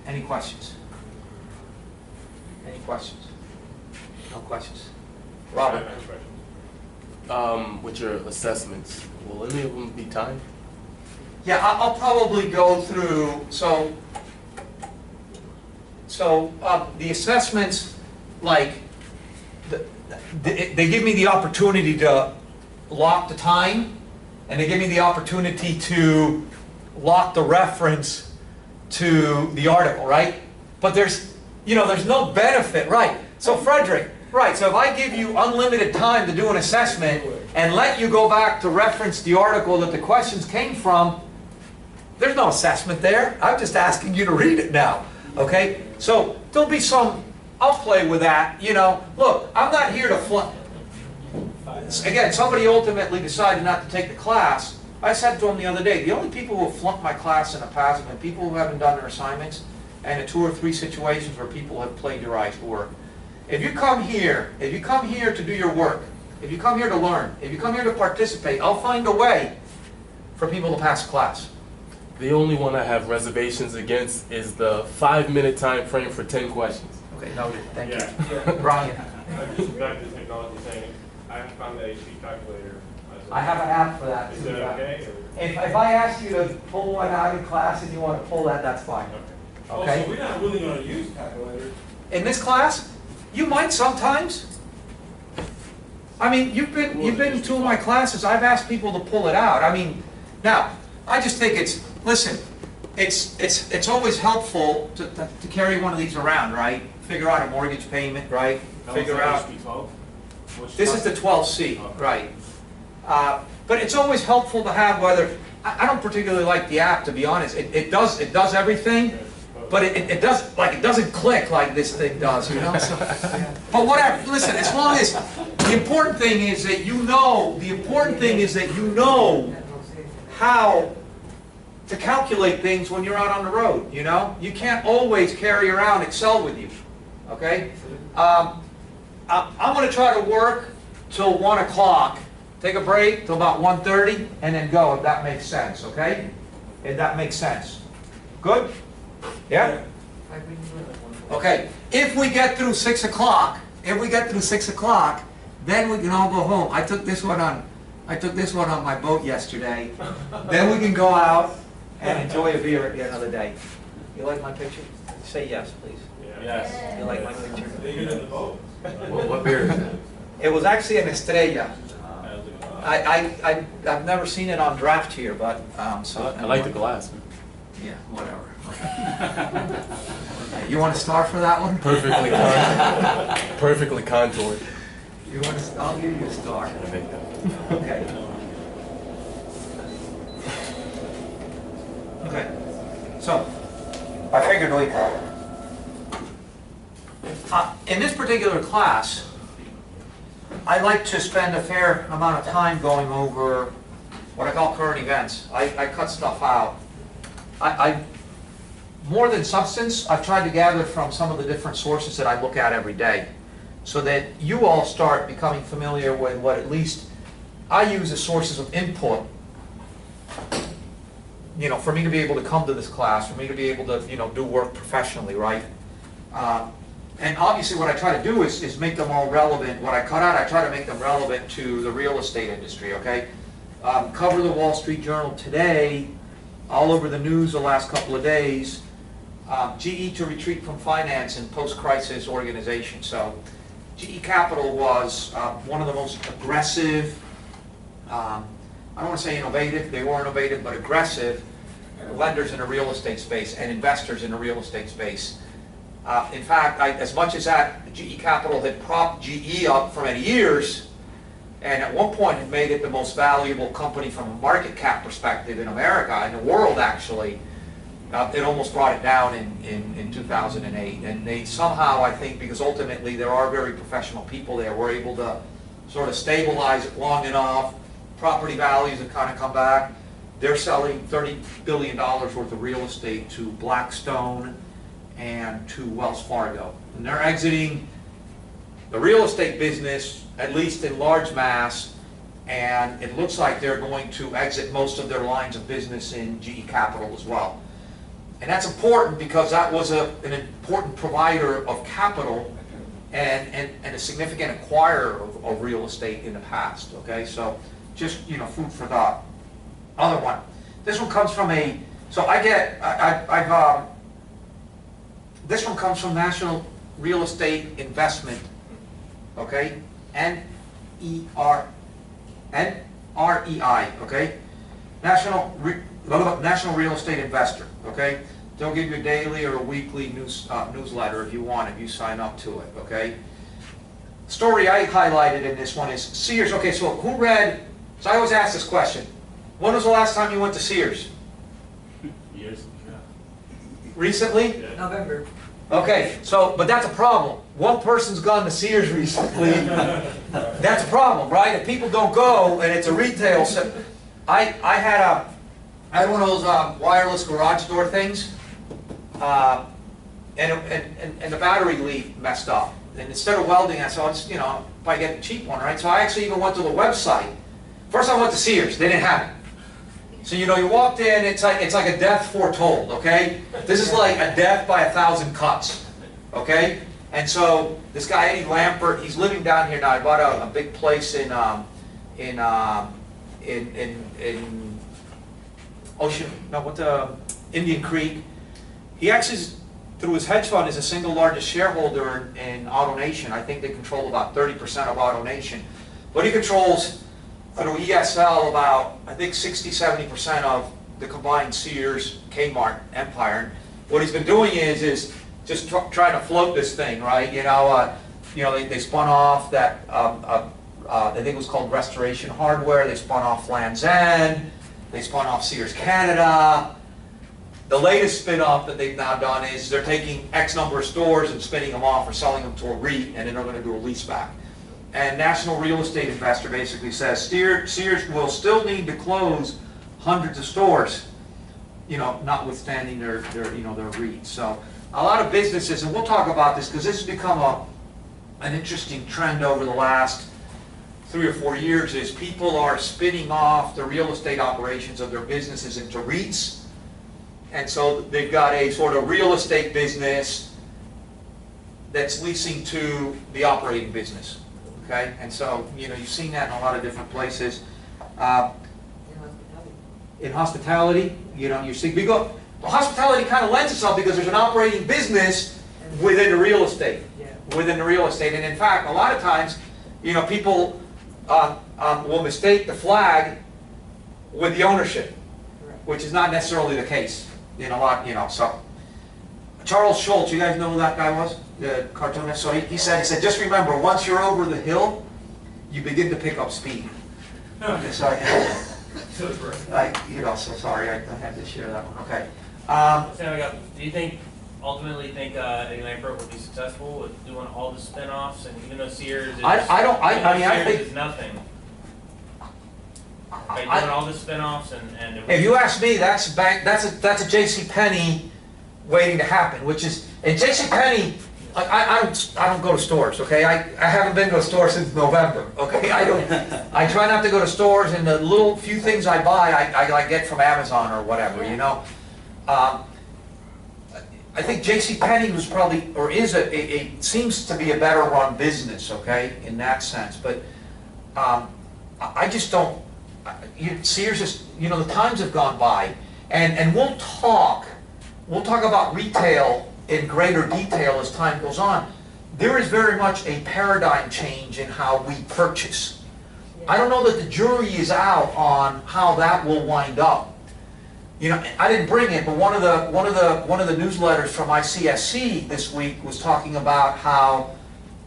Any questions? Any questions? No questions? Robert. With your assessments, will any of them be timed? Yeah, I'll probably go through, so the assessments, they give me the opportunity to lock the time, and they give me the opportunity to lock the reference to the article, right? But there's no benefit, right? So Frederick, right, so if I give you unlimited time to do an assessment and let you go back to reference the article that the questions came from, there's no assessment there. I'm just asking you to read it now, okay? So there'll be some, I'll play with that, Look, I'm not here to flunk. Again, somebody ultimately decided not to take the class. I said to them the other day, the only people who have flunked my class in the past have been people who haven't done their assignments and the 2 or 3 situations where people have plagiarized work. If you come here to do your work, if you come here to learn, if you come here to participate, I'll find a way for people to pass class. The only one I have reservations against is the 5-minute time frame for 10 questions. Okay, noted. Thank you. Yeah. Brian. Just back to technology thing, I haven't found the HP calculator. I have an app for that. Is that okay? if I ask you to pull one out in class and you want to pull that, that's fine. Okay? So we're not really gonna use calculators. In this class, you might sometimes. I mean, you've been in 2 of my classes. I've asked people to pull it out. I mean, now I just think it's always helpful to carry one of these around, right? Figure out a mortgage payment, right? Figure out. This is the 12C, right? But it's always helpful to have whether. I don't particularly like the app, to be honest. It does everything. But it doesn't click like this thing does, you know. So, but whatever. Listen, as long as the important thing is that you know. The important thing is that you know how to calculate things when you're out on the road. You know, you can't always carry around Excel with you. Okay. I'm going to try to work till 1 o'clock. Take a break till about 1:30, and then go. If that makes sense. Okay. If that makes sense. Good. Yeah? Okay. If we get through 6 o'clock, then we can all go home. I took this one on my boat yesterday. Then we can go out and enjoy a beer at the end of the day. You like my picture? Say yes, please. Yes. You like my picture? Bigger than the boat. What beer is that? It was actually an Estrella. I've never seen it on draft here, but so. I like the glass. Yeah, whatever. You want to start for that one? Perfectly contoured. You want to? I'll give you a star. Okay. Okay. So, I figured we. In this particular class, I like to spend a fair amount of time going over what I call current events. I cut stuff out. More than substance, I've tried to gather from some of the different sources that I look at every day, so that you all start becoming familiar with what at least I use as sources of input, you know, for me to be able to come to this class, for me to be able to, you know, do work professionally, right? And obviously what I try to do is make them all relevant. What I cut out, I try to make them relevant to the real estate industry, okay? Cover the Wall Street Journal today, all over the news the last couple of days. GE to retreat from finance in post-crisis organization. So GE Capital was one of the most aggressive, I don't want to say innovative, they were innovative, but aggressive lenders in the real estate space and investors in the real estate space. In fact, as much as that, GE Capital had propped GE up for many years, and at one point had made it the most valuable company from a market cap perspective in America, in the world actually. It almost brought it down in 2008. And they somehow, I think, because ultimately there are very professional people there, were able to sort of stabilize it long enough. Property values have kind of come back. They're selling $30 billion worth of real estate to Blackstone and to Wells Fargo. And they're exiting the real estate business, at least in large mass, and it looks like they're going to exit most of their lines of business in GE Capital as well. And that's important because that was an important provider of capital and a significant acquirer of real estate in the past, okay? So just, you know, food for thought. Other one. This one comes from a, so this one comes from National Real Estate Investment, okay? N-R-E-I, okay? National Real Estate Investor, okay? They'll give you a daily or a weekly newsletter if you want, if you sign up to it, okay? Story I highlighted in this one is Sears. Okay, so who read, so I always ask this question. When was the last time you went to Sears? Years. Recently? Yeah. November. Okay, so, but that's a problem. One person's gone to Sears recently. That's a problem, right? If people don't go and it's a retail set. I had one of those wireless garage door things, and the battery leaf messed up. And instead of welding, I said, you know, if I get a cheap one, right? So I actually even went to the website. First I went to Sears, they didn't have it. So you know, you walked in, it's like a death foretold, okay? This is like a death by 1,000 cuts, okay? And so this guy Eddie Lampert, he's living down here now. I bought a big place in Indian Creek. He actually, through his hedge fund, is the single largest shareholder in AutoNation. I think they control about 30% of AutoNation. But he controls, through ESL, about, I think, 60–70% of the combined Sears, Kmart empire. What he's been doing is just trying to float this thing, right? They spun off that, I think it was called Restoration Hardware. They spun off Land's End. They spun off Sears Canada. The latest spin-off that they've now done is they're taking X number of stores and spinning them off or selling them to a REE, and then they're going to do a lease back. And National Real Estate Investor basically says Sears will still need to close hundreds of stores, notwithstanding their REITs. So a lot of businesses, and we'll talk about this because this has become an interesting trend over the last 3 or 4 years, is people are spinning off the real estate operations of their businesses into REITs. And so they've got a sort of real estate business that's leasing to the operating business. Okay? And so, you've seen that in a lot of different places. In hospitality, you see, hospitality kind of lends itself because there's an operating business within the real estate. Within the real estate. And in fact, a lot of times, people will mistake the flag with the ownership, which is not necessarily the case in a lot, so. Charles Schultz, you guys know who that guy was? The cartoonist? So he said, just remember, once you're over the hill, you begin to pick up speed. Okay, so so sorry, I had to share that one. Okay. Do you ultimately think Lampert will be successful with doing all the spin-offs, and even though Sears is, I think is nothing? By doing all the spin-offs and if you ask me, that's a JCPenney waiting to happen, which is, and JCPenney, I don't go to stores, okay? I haven't been to a store since November, okay? I try not to go to stores, and the little few things I buy, I get from Amazon or whatever, I think JCPenney was probably, or is seems to be a better run business, okay, in that sense. But I just don't, Sears is, the times have gone by, and we'll talk about retail in greater detail as time goes on. There is very much a paradigm change in how we purchase. I don't know that the jury is out on how that will wind up. I didn't bring it, but one of the newsletters from ICSC this week was talking about how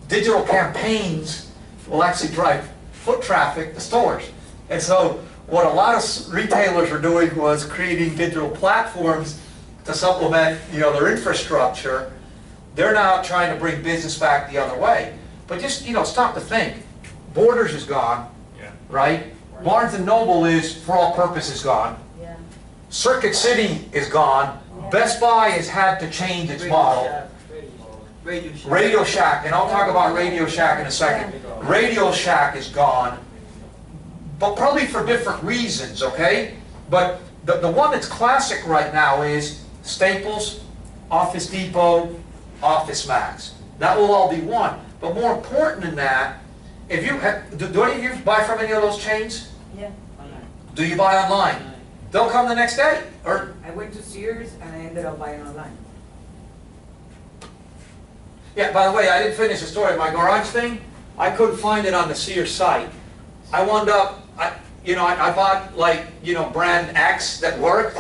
digital campaigns will actually drive foot traffic to stores. And so what a lot of retailers were doing was creating digital platforms to supplement, their infrastructure. They're now trying to bring business back the other way. But just, stop to think. Borders is gone, right? Barnes & Noble is, for all purposes, gone. Circuit City is gone. Best Buy has had to change its model. Radio Shack, and I'll talk about Radio Shack in a second. Radio Shack is gone, but probably for different reasons, okay? But the one that's classic right now is Staples, Office Depot, Office Max. That will all be one. But more important than that, if you do any of you buy from any of those chains? Yeah. Do you buy online? They'll come the next day. Or I went to Sears and I ended up buying online. Yeah, by the way, I didn't finish the story. My garage thing, I couldn't find it on the Sears site. I wound up, I bought brand X that worked,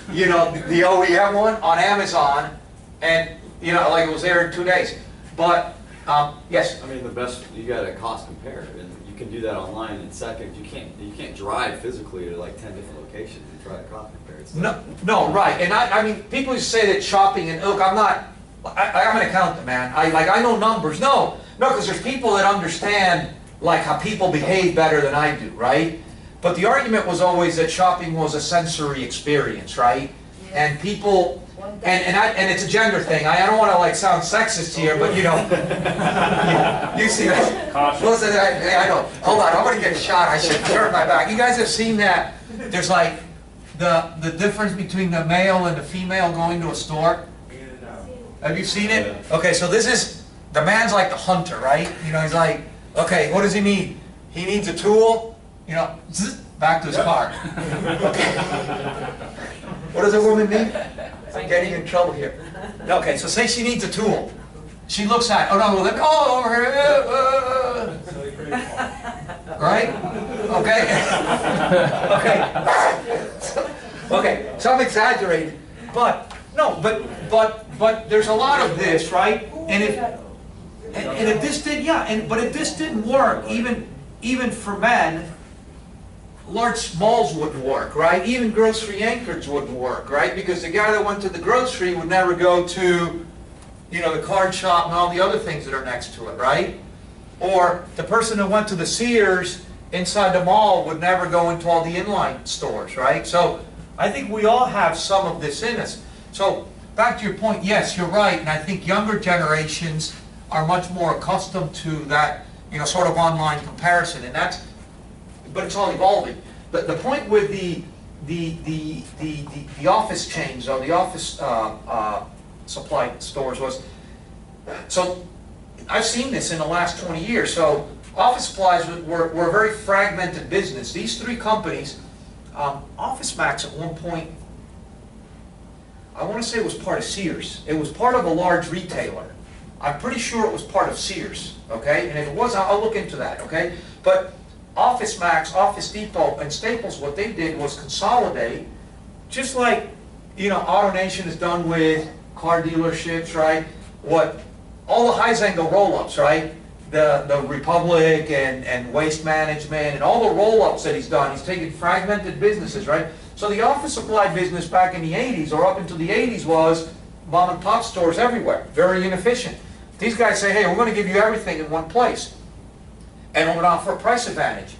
the OEM one on Amazon, and it was there in 2 days. But yes. I mean, you got to cost compare, and you can do that online in seconds. You can't drive physically to 10 different locations and try to cost compare. No, right. And I mean, people who say that shopping, and look, I'm an accountant, man. I know numbers. No, because there's people that understand how people behave better than I do, right? But the argument was always that shopping was a sensory experience, right? Yeah. And people. And it's a gender thing. I don't want to sound sexist here, but you see that. Listen, I know. Hold on, I'm going to get shot. I should turn my back. You guys have seen that? There's the difference between the male and the female going to a store. Have you seen it? Okay, so the man's like the hunter, right? He's like, okay, what does he need? He needs a tool. back to his car. What does a woman need? I'm getting in trouble here. Okay, so say she needs a tool. She looks at, oh no, let me, oh, over here. Right? Okay. Okay, so I'm exaggerating. But, no, but there's a lot of this, right? And if this did, yeah, but if this didn't work, even for men, large malls wouldn't work, right? Even grocery anchors wouldn't work, right? Because the guy that went to the grocery would never go to, you know, the card shop and all the other things that are next to it, right? Or the person that went to the Sears inside the mall would never go into all the inline stores, right? So I think we all have some of this in us. So back to your point, yes, you're right, and I think younger generations are much more accustomed to that, you know, sort of online comparison, and that's, but it's all evolving. But the point with the office chains or the office supply stores was, so I've seen this in the last 20 years. So office supplies were a very fragmented business. These three companies, Office Max at one point, I want to say it was part of Sears. It was part of a large retailer. I'm pretty sure it was part of Sears, okay? And if it was, I'll look into that, okay? But Office Max, Office Depot, and Staples, what they did was consolidate, just like, you know, AutoNation has done with car dealerships, right? What all the Heisengo roll-ups, right? The Republic and Waste Management and all the roll-ups that he's done, he's taken fragmented businesses, right? So the office supply business back in the 80s or up into the 80s was mom and pop stores everywhere, very inefficient. These guys say, hey, we're going to give you everything in one place. And we're going to offer a price advantage.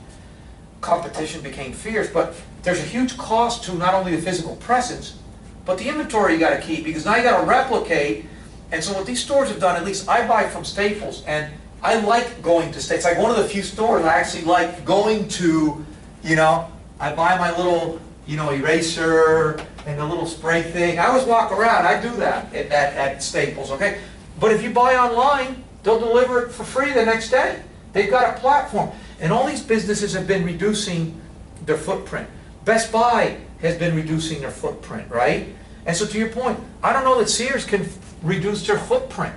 Competition became fierce, but there's a huge cost to not only the physical presence, but the inventory you got to keep, because now you got to replicate. And so what these stores have done, at least I buy from Staples, and I like going to Staples. It's like one of the few stores I actually like going to, you know. I buy my little, you know, eraser and the little spray thing. I always walk around. I do that at Staples, okay? But if you buy online, they'll deliver it for free the next day. They've got a platform. And all these businesses have been reducing their footprint. Best Buy has been reducing their footprint, right? And so to your point, I don't know that Sears can reduce their footprint.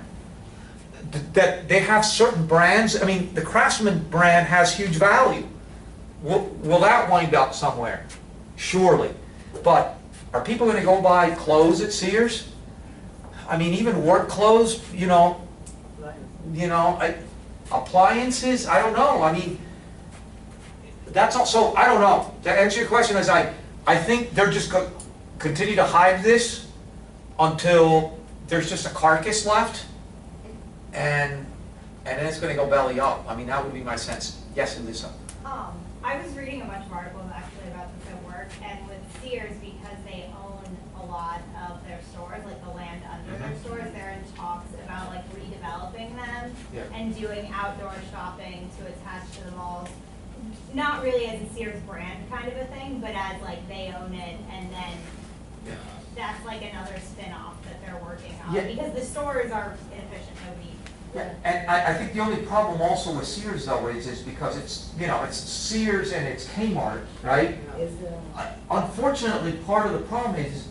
That they have certain brands. I mean, the Craftsman brand has huge value. Will that wind up somewhere? Surely. But are people going to go buy clothes at Sears? I mean, even work clothes, you know, appliances, I don't know. I mean, that's also, I don't know. To answer your question, is I think they're just going to continue to hide this until there's just a carcass left, and then it's going to go belly up. I mean, that would be my sense. Yes, Elisa? I was reading a bunch of articles actually about this at work, and with Sears, because they own a lot of their stores, like the land under their stores, they're in talks about like redeveloping them and doing outdoor shopping to attach to the malls. Not really as a Sears brand kind of a thing, but as like they own it, and then that's like another spin-off that they're working on. Because the stores are inefficient, nobody. And I think the only problem also with Sears though is because it's, you know, it's Sears and it's Kmart, right? Unfortunately, part of the problem is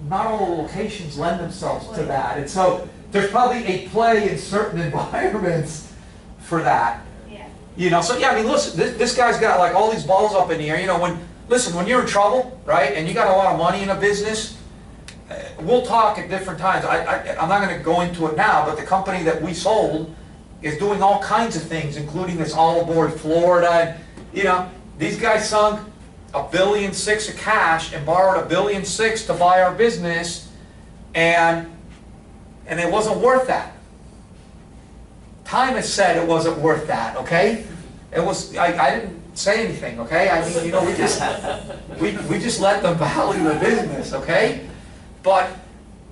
not all the locations lend themselves to that. And so there's probably a play in certain environments for that. You know, so yeah, I mean, listen, this guy's got like all these balls up in the air. You know, when you're in trouble, right, and you got a lot of money in a business, we'll talk at different times. I'm not going to go into it now, but the company that we sold is doing all kinds of things, including this all aboard Florida. And, you know, these guys sunk $1.6 billion of cash and borrowed $1.6 billion to buy our business, and it wasn't worth that. Time has said it wasn't worth that, okay? It was, I didn't say anything, okay? I mean, you know, we just let them value the business, okay? But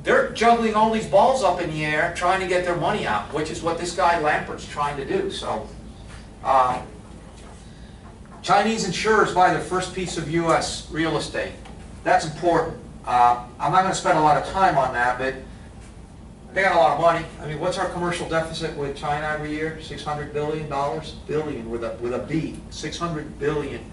they're juggling all these balls up in the air trying to get their money out, which is what this guy Lampert's trying to do. So, Chinese insurers buy their first piece of U.S. real estate. That's important. I'm not going to spend a lot of time on that, but they got a lot of money. I mean, what's our commercial deficit with China every year? $600 billion? Billion with a B. $600 billion.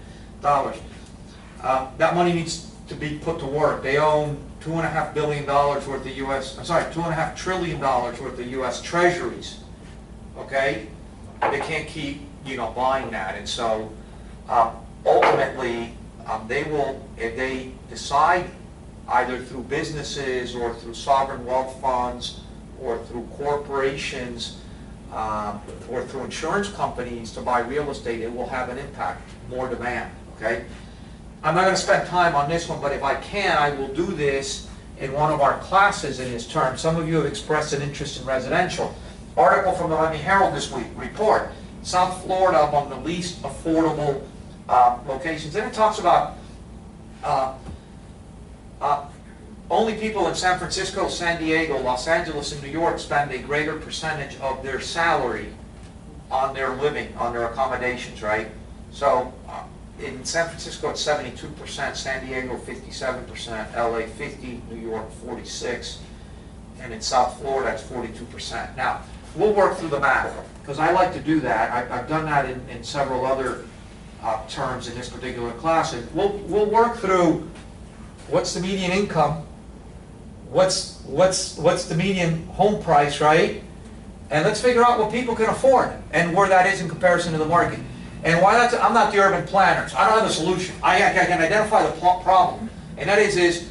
that money needs to be put to work. They own $2.5 billion worth of $2.5 trillion worth of U.S. treasuries. Okay, they can't keep buying that, and so ultimately they will, if they decide either through businesses or through sovereign wealth funds or through corporations or through insurance companies to buy real estate, it will have an impact, more demand. Okay. I'm not going to spend time on this one, but if I can, I will do this in one of our classes in this term. Some of you have expressed an interest in residential. Article from the Miami Herald this week, report, South Florida among the least affordable locations. Then it talks about only people in San Francisco, San Diego, Los Angeles, and New York spend a greater percentage of their salary on their living, on their accommodations, right? So in San Francisco it's 72%, San Diego 57%, LA 50%, New York 46%, and in South Florida it's 42%. Now, we'll work through the math, because I like to do that. I've done that in several other terms in this particular class. And we'll work through what's the median income, what's the median home price, right? And let's figure out what people can afford and where that is in comparison to the market. And why that's, I'm not the urban planners. I don't have a solution. I can identify the problem, and that is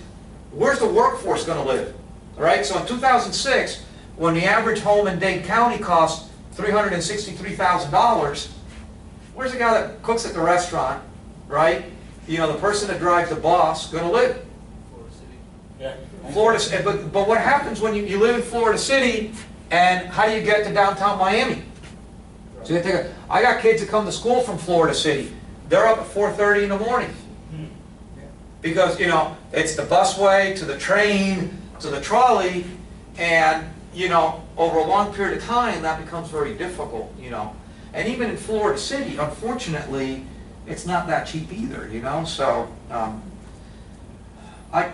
where's the workforce going to live? All right. So in 2006, when the average home in Dade County cost $363,000, where's the guy that cooks at the restaurant, right? The person that drives the bus going to live? Florida City. Yeah. Florida. But what happens when you live in Florida City, and how do you get to downtown Miami? So you take I got kids that come to school from Florida City. They're up at 4:30 in the morning. Because, it's the busway to the train to the trolley, and, over a long period of time, that becomes very difficult, And even in Florida City, unfortunately, it's not that cheap either, So, I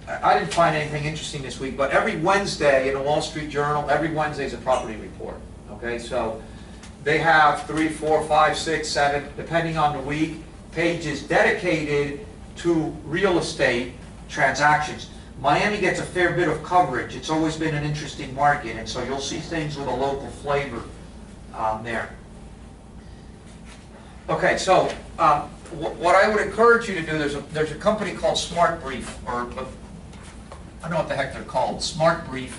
didn't find anything interesting this week, but every Wednesday in the Wall Street Journal, every Wednesday is a property report, okay? So, they have 3, 4, 5, 6, 7, depending on the week, pages dedicated to real estate transactions. Miami gets a fair bit of coverage. It's always been an interesting market, and so you'll see things with a local flavor there. Okay, so what I would encourage you to do, there's a company called Smart Brief, or I don't know what the heck they're called, Smart Brief.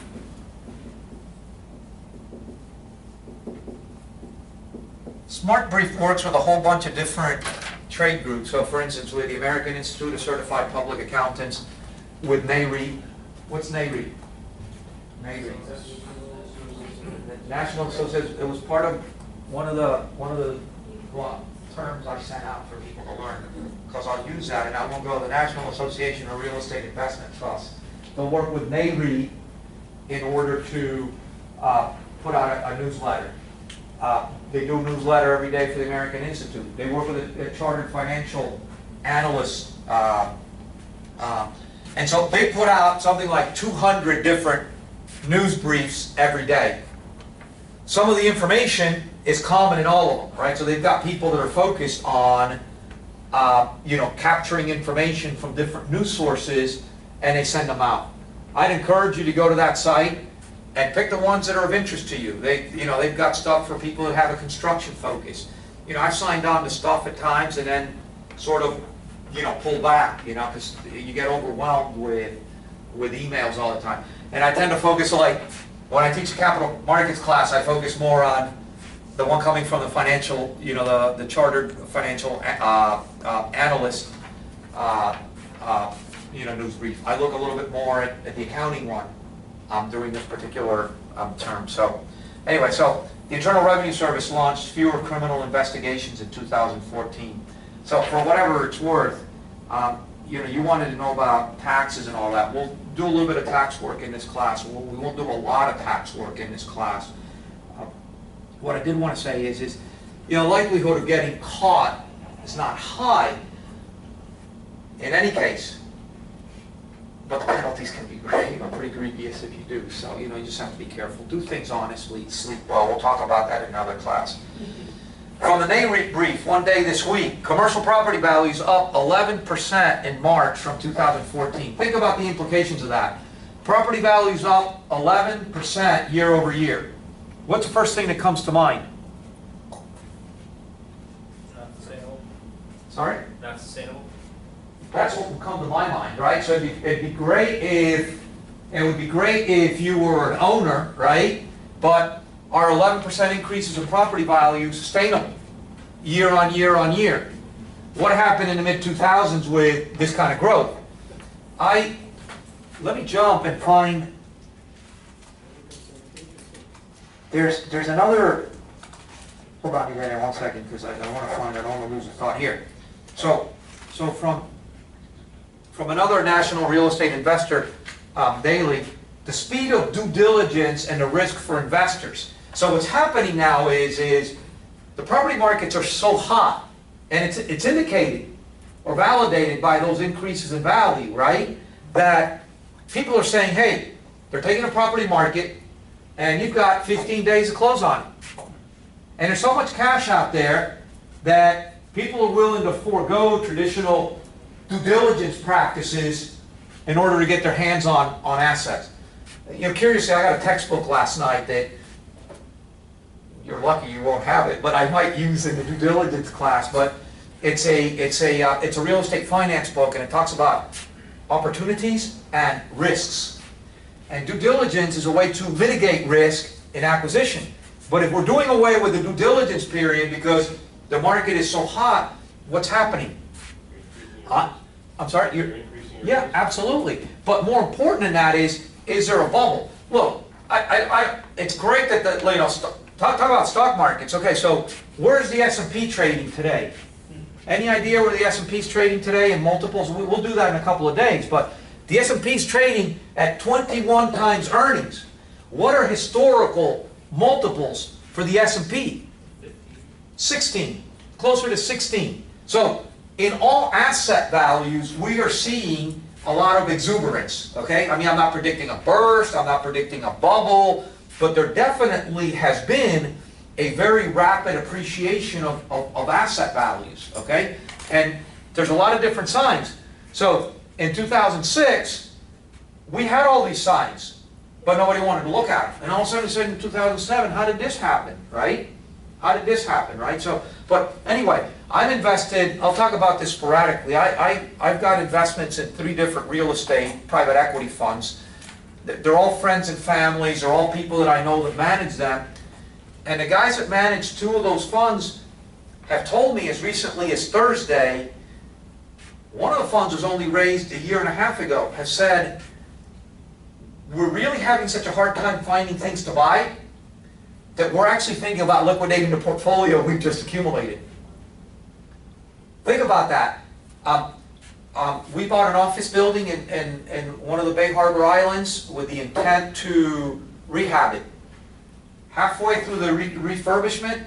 Smart Brief works with a whole bunch of different trade groups. So for instance, with the American Institute of Certified Public Accountants, with NAREE. What's NAREE? NAREE. National Association. It was part of one of the terms I sent out for people to learn, because I'll use that, and I won't go to the National Association of Real Estate Investment Trusts. They'll work with NAREE in order to put out a newsletter. They do a newsletter every day for the American Institute. They work with a chartered financial analyst. And so they put out something like 200 different news briefs every day. Some of the information is common in all of them, right? So they've got people that are focused on, capturing information from different news sources, and they send them out. I'd encourage you to go to that site and pick the ones that are of interest to you. They've got stuff for people that have a construction focus. I've signed on to stuff at times and then sort of, pull back, because you get overwhelmed with emails all the time. And I tend to focus, like, when I teach a capital markets class, I focus more on the one coming from the financial, the chartered financial analyst, news brief. I look a little bit more at the accounting one during this particular term. So anyway, so the Internal Revenue Service launched fewer criminal investigations in 2014. So for whatever it's worth, you wanted to know about taxes and all that. We'll do a little bit of tax work in this class. We won't do a lot of tax work in this class. What I did want to say is likelihood of getting caught is not high in any case, but the penalties can be pretty egregious if you do. So you just have to be careful. Do things honestly. Sleep well. We'll talk about that in another class. From the NAREIT brief, one day this week, commercial property values up 11% in March from 2014. Think about the implications of that. Property values up 11% year over year. What's the first thing that comes to mind? Not sustainable. Sorry? Not sustainable. That's what will come to my mind, right? So it'd be great if, it would be great if you were an owner, right? But are 11% increases in property value sustainable year on year on year? What happened in the mid-2000s with this kind of growth? Let me jump and find, there's another, hold on here 1 second, because I want to find, I don't want to lose a thought here. So from another national real estate investor daily, the speed of due diligence and the risk for investors. So what's happening now is the property markets are so hot, and it's indicated or validated by those increases in value, right? That people are saying, hey, they're taking a property market, and you've got 15 days to close on it. And there's so much cash out there that people are willing to forego traditional due diligence practices in order to get their hands on assets. You know, curiously, I got a textbook last night that you're lucky you won't have it, but I might use in the due diligence class. But it's a real estate finance book, and it talks about opportunities and risks. And due diligence is a way to mitigate risk in acquisition. But if we're doing away with the due diligence period because the market is so hot, what's happening? I'm sorry? Yeah, absolutely. But more important than that is there a bubble? Look, it's great that the, you know, talk about stock markets. Okay, so where's the S&P trading today? Any idea where the S&P is trading today in multiples? We'll do that in a couple of days. But the S&P is trading at 21 times earnings. What are historical multiples for the S&P? 16, closer to 16. So in all asset values, we are seeing a lot of exuberance, okay? I mean, I'm not predicting a burst, I'm not predicting a bubble, but there definitely has been a very rapid appreciation of asset values, okay? And there's a lot of different signs. So in 2006, we had all these signs, but nobody wanted to look at them. And all of a sudden in 2007, how did this happen, right? How did this happen, right? So, but anyway, I'm invested, I'll talk about this sporadically. I've got investments in 3 different real estate private equity funds. They're all friends and families, they're all people that I know that manage them. And the guys that manage 2 of those funds have told me as recently as Thursday, one of the funds was only raised a year and a half ago, has said, we're really having such a hard time finding things to buy that we're actually thinking about liquidating the portfolio we've just accumulated. Think about that. We bought an office building in one of the Bay Harbor Islands with the intent to rehab it. Halfway through the refurbishment,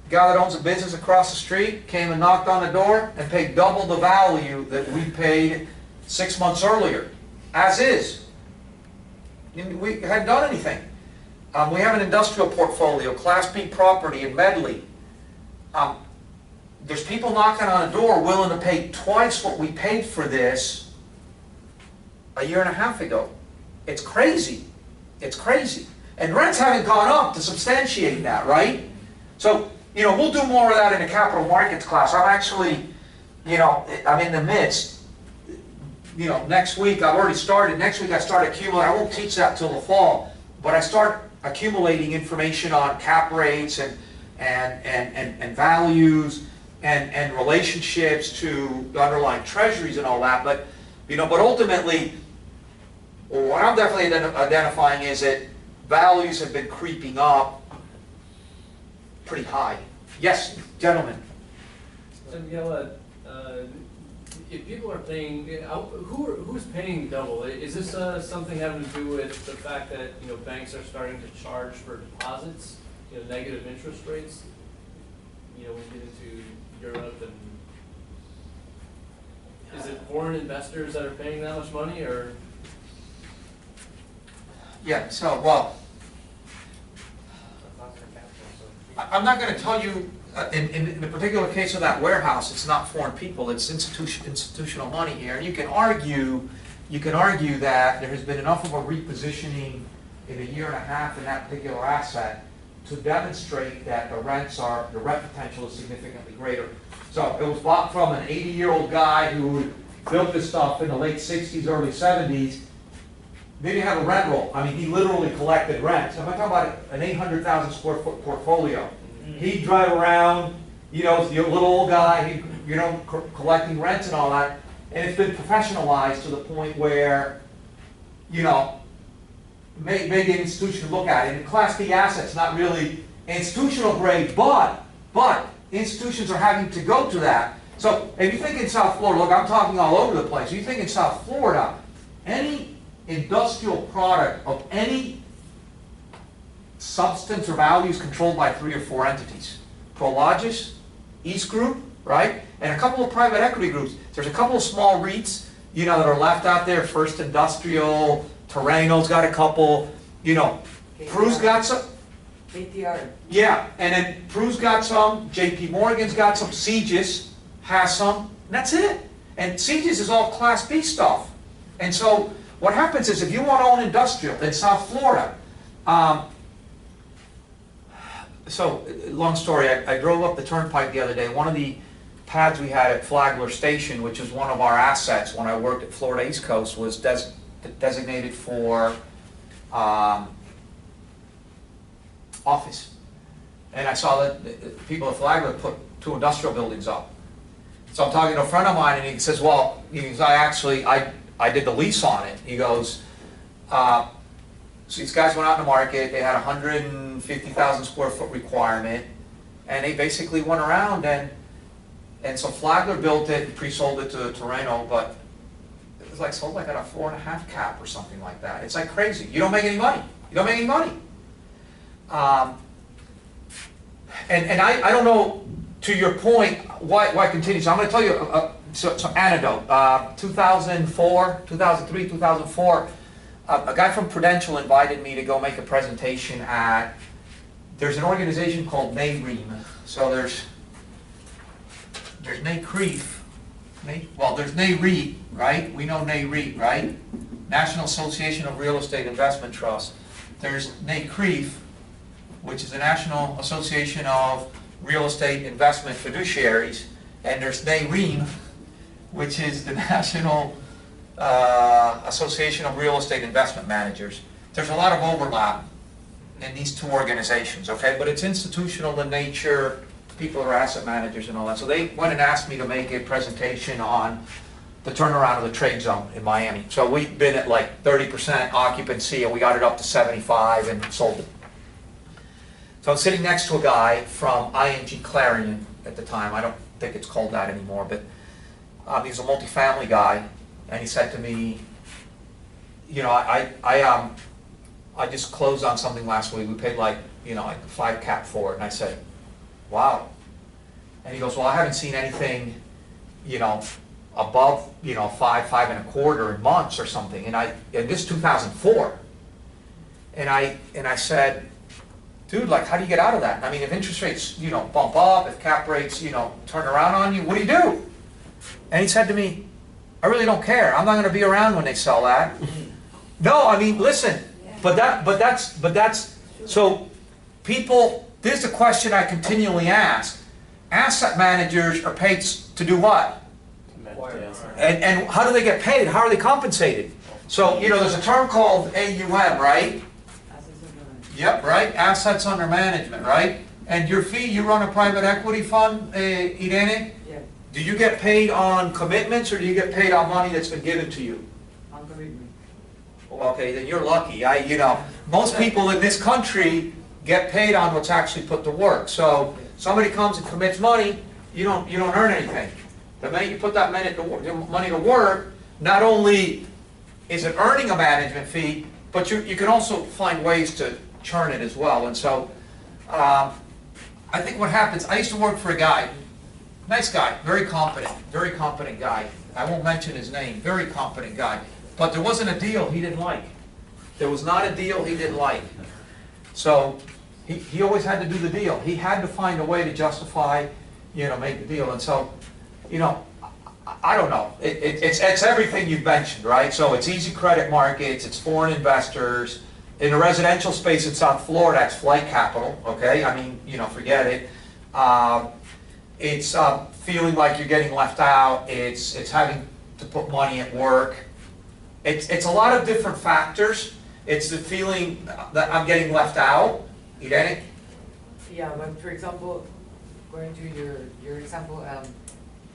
the guy that owns a business across the street came and knocked on the door and paid double the value that we paid 6 months earlier, as is. We hadn't done anything. We have an industrial portfolio, Class B property in Medley. There's people knocking on a door willing to pay twice what we paid for this a year and a half ago. It's crazy. It's crazy. And rents haven't gone up to substantiate that, right? So, you know, we'll do more of that in the capital markets class. I'm actually, you know, I'm in the midst. You know, next week, I've already started. Next week I start accumulating. I won't teach that till the fall. But I start accumulating information on cap rates and values and relationships to the underlying treasuries and all that. But, you know, but ultimately, what I'm definitely identifying is that values have been creeping up pretty high. Yes, gentlemen. So, you know, if people are paying, who's paying double? Is this something having to do with the fact that, you know, banks are starting to charge for deposits, you know, negative interest rates? You know, when we get into Europe, and is it foreign investors that are paying that much money, or? Yeah. So, well, I'm not going to tell you in the particular case of that warehouse, it's not foreign people, it's institutional money here. And you can argue that there has been enough of a repositioning in a year and a half in that particular asset to demonstrate that the rent potential is significantly greater. So it was bought from an 80-year-old guy who built this stuff in the late 60s, early 70s. They didn't have a rent roll. I mean, he literally collected rent. So if I talk about an 800,000 square foot portfolio, he'd drive around, you know, the little old guy, you know, collecting rents and all that. And it's been professionalized to the point where, you know, maybe an institution look at it. And Class B assets, not really institutional grade, but institutions are having to go to that. So if you think in South Florida, look, I'm talking all over the place. If you think in South Florida, any industrial product of any substance or value is controlled by 3 or 4 entities. Prologis, East Group, right? And a couple of private equity groups. There's a couple of small REITs, you know, that are left out there. First Industrial, Terreno's got a couple, you know. Pru's got some. ATR. Yeah, and then Pru's got some, JP Morgan's got some, Segis has some, and that's it. And Segis is all Class B stuff. And so what happens is if you want to own industrial in South Florida, so long story, I drove up the turnpike the other day. One of the pads we had at Flagler Station, which is one of our assets when I worked at Florida East Coast, was designated for office. And I saw that people at Flagler put 2 industrial buildings up. So I'm talking to a friend of mine, and he says, well, I did the lease on it. He goes, so these guys went out in the market, they had a 150,000 square foot requirement, and they basically went around and so Flagler built it and pre-sold it to Terreno, but it was like sold like at a 4.5 cap or something like that. It's like crazy. You don't make any money. You don't make any money. And I don't know, to your point, why continue. So I'm going to tell you some anecdote. 2003, 2004, a guy from Prudential invited me to go make a presentation at, there's an organization called NAREE. So there's NACREEF, well, there's NAREE, right? We know NAREE, right? National Association of Real Estate Investment Trusts. There's NACREEF, which is the National Association of Real Estate Investment Fiduciaries, and there's NAREE, which is the National Association of Real Estate Investment Managers. There's a lot of overlap in these 2 organizations, okay? But it's institutional in nature, people are asset managers and all that. So they went and asked me to make a presentation on the turnaround of the trade zone in Miami. So we've been at like 30% occupancy, and we got it up to 75 and sold it. So I'm sitting next to a guy from ING Clarion at the time. I don't think it's called that anymore, but he's a multifamily guy, and he said to me, you know, I just closed on something last week. We paid like, you know, like 5 cap for it, and I said, wow. And he goes, well, I haven't seen anything, you know, above, you know, 5.25 in months or something. And this is 2004. And I said, dude, like, how do you get out of that? I mean, if interest rates, you know, bump up, if cap rates, you know, turn around on you, what do you do? And he said to me, I really don't care. I'm not going to be around when they sell that. No, I mean, listen, but that's, so people, this is a question I continually ask. Asset managers are paid to do what? And how do they get paid? How are they compensated? So, you know, there's a term called AUM, right? Yep, right? Assets under management, right? And your fee, you run a private equity fund, Irene? Yeah. Do you get paid on commitments, or do you get paid on money that's been given to you? On commitment. Okay, then you're lucky. You know, most people in this country get paid on what's actually put to work. So somebody comes and commits money, you don't earn anything. The minute you put that money to work, not only is it earning a management fee, but you can also find ways to churn it as well. And so I think what happens, I used to work for a guy, nice guy, very competent guy. I won't mention his name, very competent guy. But there wasn't a deal he didn't like. There was not a deal he didn't like. So he always had to do the deal. He had to find a way to justify, make the deal. And so, I don't know. It's everything you've mentioned, right? So it's easy credit markets, it's foreign investors. In the residential space in South Florida, it's flight capital, okay? I mean, forget it. It's feeling like you're getting left out. It's having to put money at work. It's a lot of different factors. It's the feeling that I'm getting left out. You get it? Yeah, but for example, going to your example,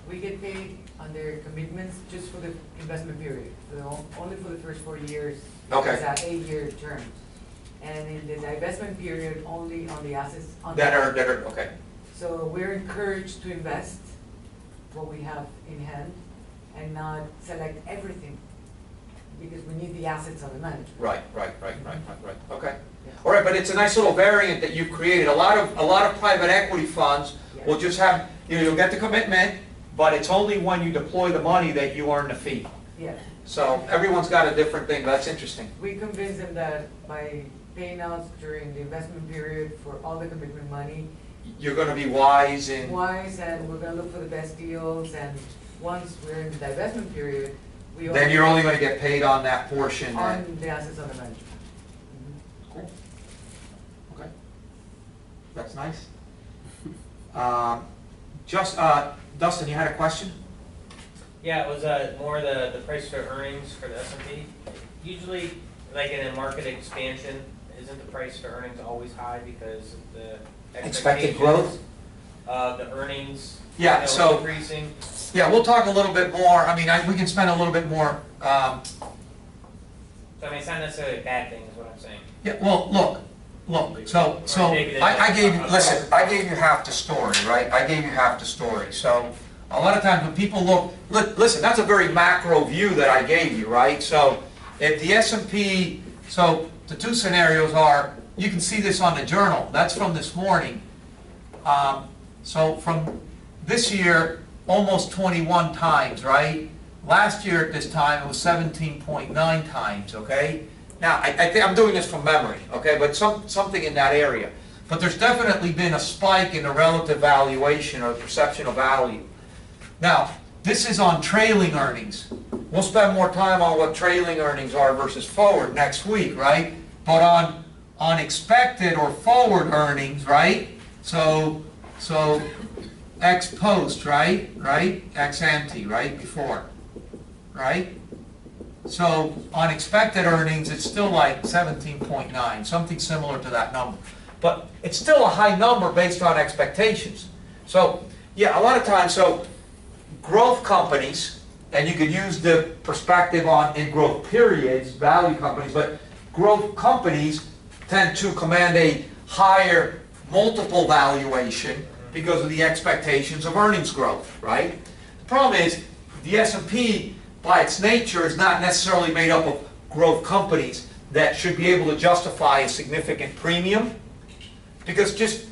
we get paid under commitments just for the investment period, only for the first 4 years. Okay. It's an 8-year term. And in the divestment period, only on the assets. That are, okay. So we're encouraged to invest what we have in hand and not select everything because we need the assets of the manager. Right. Okay. All right, but it's a nice little variant that you've created. A lot of private equity funds will just have, you'll get the commitment, but it's only when you deploy the money that you earn the fee. Yeah. So everyone's got a different thing. That's interesting. We convince them that by paying out during the investment period for all the commitment money, you're going to be wise and we're going to look for the best deals, and once we're in the divestment period, then you're only going to get paid on that portion. On the assets under management. Cool. Okay. That's nice. Dustin, you had a question? Yeah, it was more the price to earnings for the S&P. Usually, like in a market expansion, isn't the price to earnings always high because of the Expected growth? The earnings increasing? Yeah, we'll talk a little bit more. I mean, we can spend a little bit more. So I mean, it's not necessarily a bad thing, is what I'm saying. Yeah. Well, look. So I gave you. Listen, I gave you half the story, right? I gave you half the story. So a lot of times when people listen, that's a very macro view that I gave you, right? So if the S&P, so the two scenarios are, you can see this on the journal. That's from this morning. So from this year, almost 21 times, right? Last year at this time, it was 17.9 times, okay? Now, I think I'm doing this from memory, okay? But something in that area. But there's definitely been a spike in the relative valuation or perception of value. Now, this is on trailing earnings. We'll spend more time on what trailing earnings are versus forward next week, right? But on expected or forward earnings, right? So ex post, right? Ex ante, right? Before, right? So on expected earnings, it's still like 17.9, something similar to that number. But it's still a high number based on expectations. So yeah, a lot of times, so growth companies, and you could use the perspective in growth periods, value companies, but growth companies tend to command a higher multiple valuation because of the expectations of earnings growth, right? The problem is the S&P, by its nature, is not necessarily made up of growth companies that should be able to justify a significant premium, because just,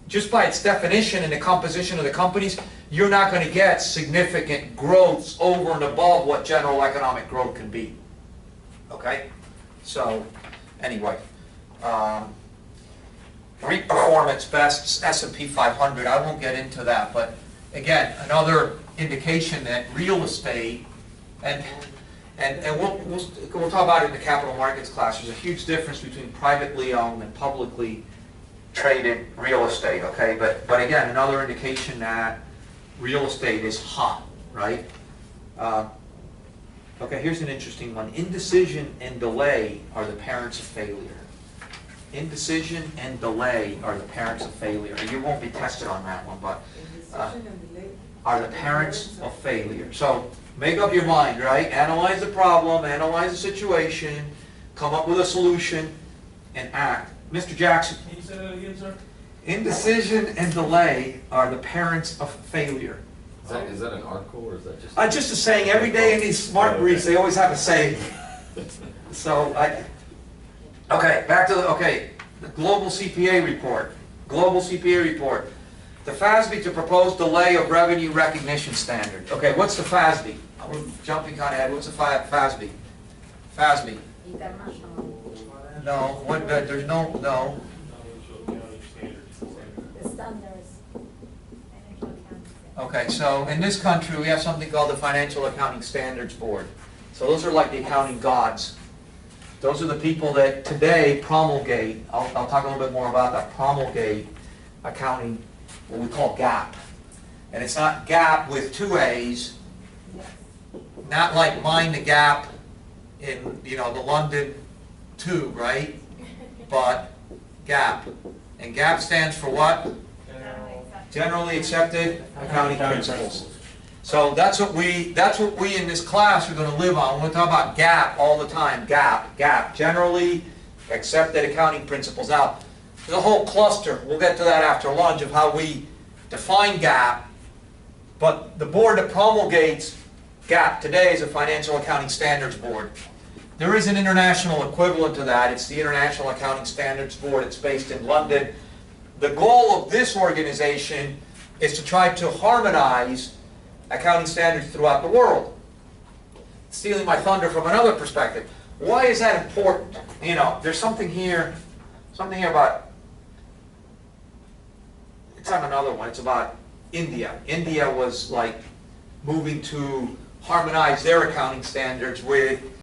just by its definition and the composition of the companies, you're not going to get significant growths over and above what general economic growth can be. Okay? So, anyway. REE performance best S&P 500, I won't get into that, but again, another indication that real estate, and we'll talk about it in the capital markets class, there's a huge difference between privately owned and publicly traded real estate, okay? But again, another indication that real estate is hot, right? Okay, here's an interesting one. Indecision and delay are the parents of failure. Indecision and delay are the parents of failure. You won't be tested on that one, but are the parents of failure. So make up your mind, right? Analyze the problem, analyze the situation, come up with a solution, and act. Mr. Jackson. Can you say that again, sir? Indecision and delay are the parents of failure. Is that an article or is that just? Just a saying. Every day in these smart briefs, they always have a saying. So, okay, back to the global CPA report. Global CPA report. The FASB to propose delay of revenue recognition standard. Okay, what's the FASB? We're jumping kind of ahead. What's the FASB? FASB. No, what, there's no, no. The standards. Okay, so in this country, we have something called the Financial Accounting Standards Board. So those are like the accounting gods. Those are the people that today promulgate, I'll talk a little bit more about that, promulgate accounting, what we call GAAP. And it's not GAAP with two A's, not like Mind the Gap in, you know, the London Tube, right? But GAAP. And GAAP stands for what? Generally accepted accounting principles. So that's what we in this class are going to live on. We're going to talk about GAAP all the time. GAAP, generally accepted accounting principles. Now, there's a whole cluster, we'll get to that after lunch, of how we define GAAP, but the board that promulgates GAAP today is a Financial Accounting Standards Board. There is an international equivalent to that. It's the International Accounting Standards Board. It's based in London. The goal of this organization is to try to harmonize accounting standards throughout the world. Stealing my thunder from another perspective. Why is that important? You know, there's something here about, it's on another one, it's about India. India was like moving to harmonize their accounting standards with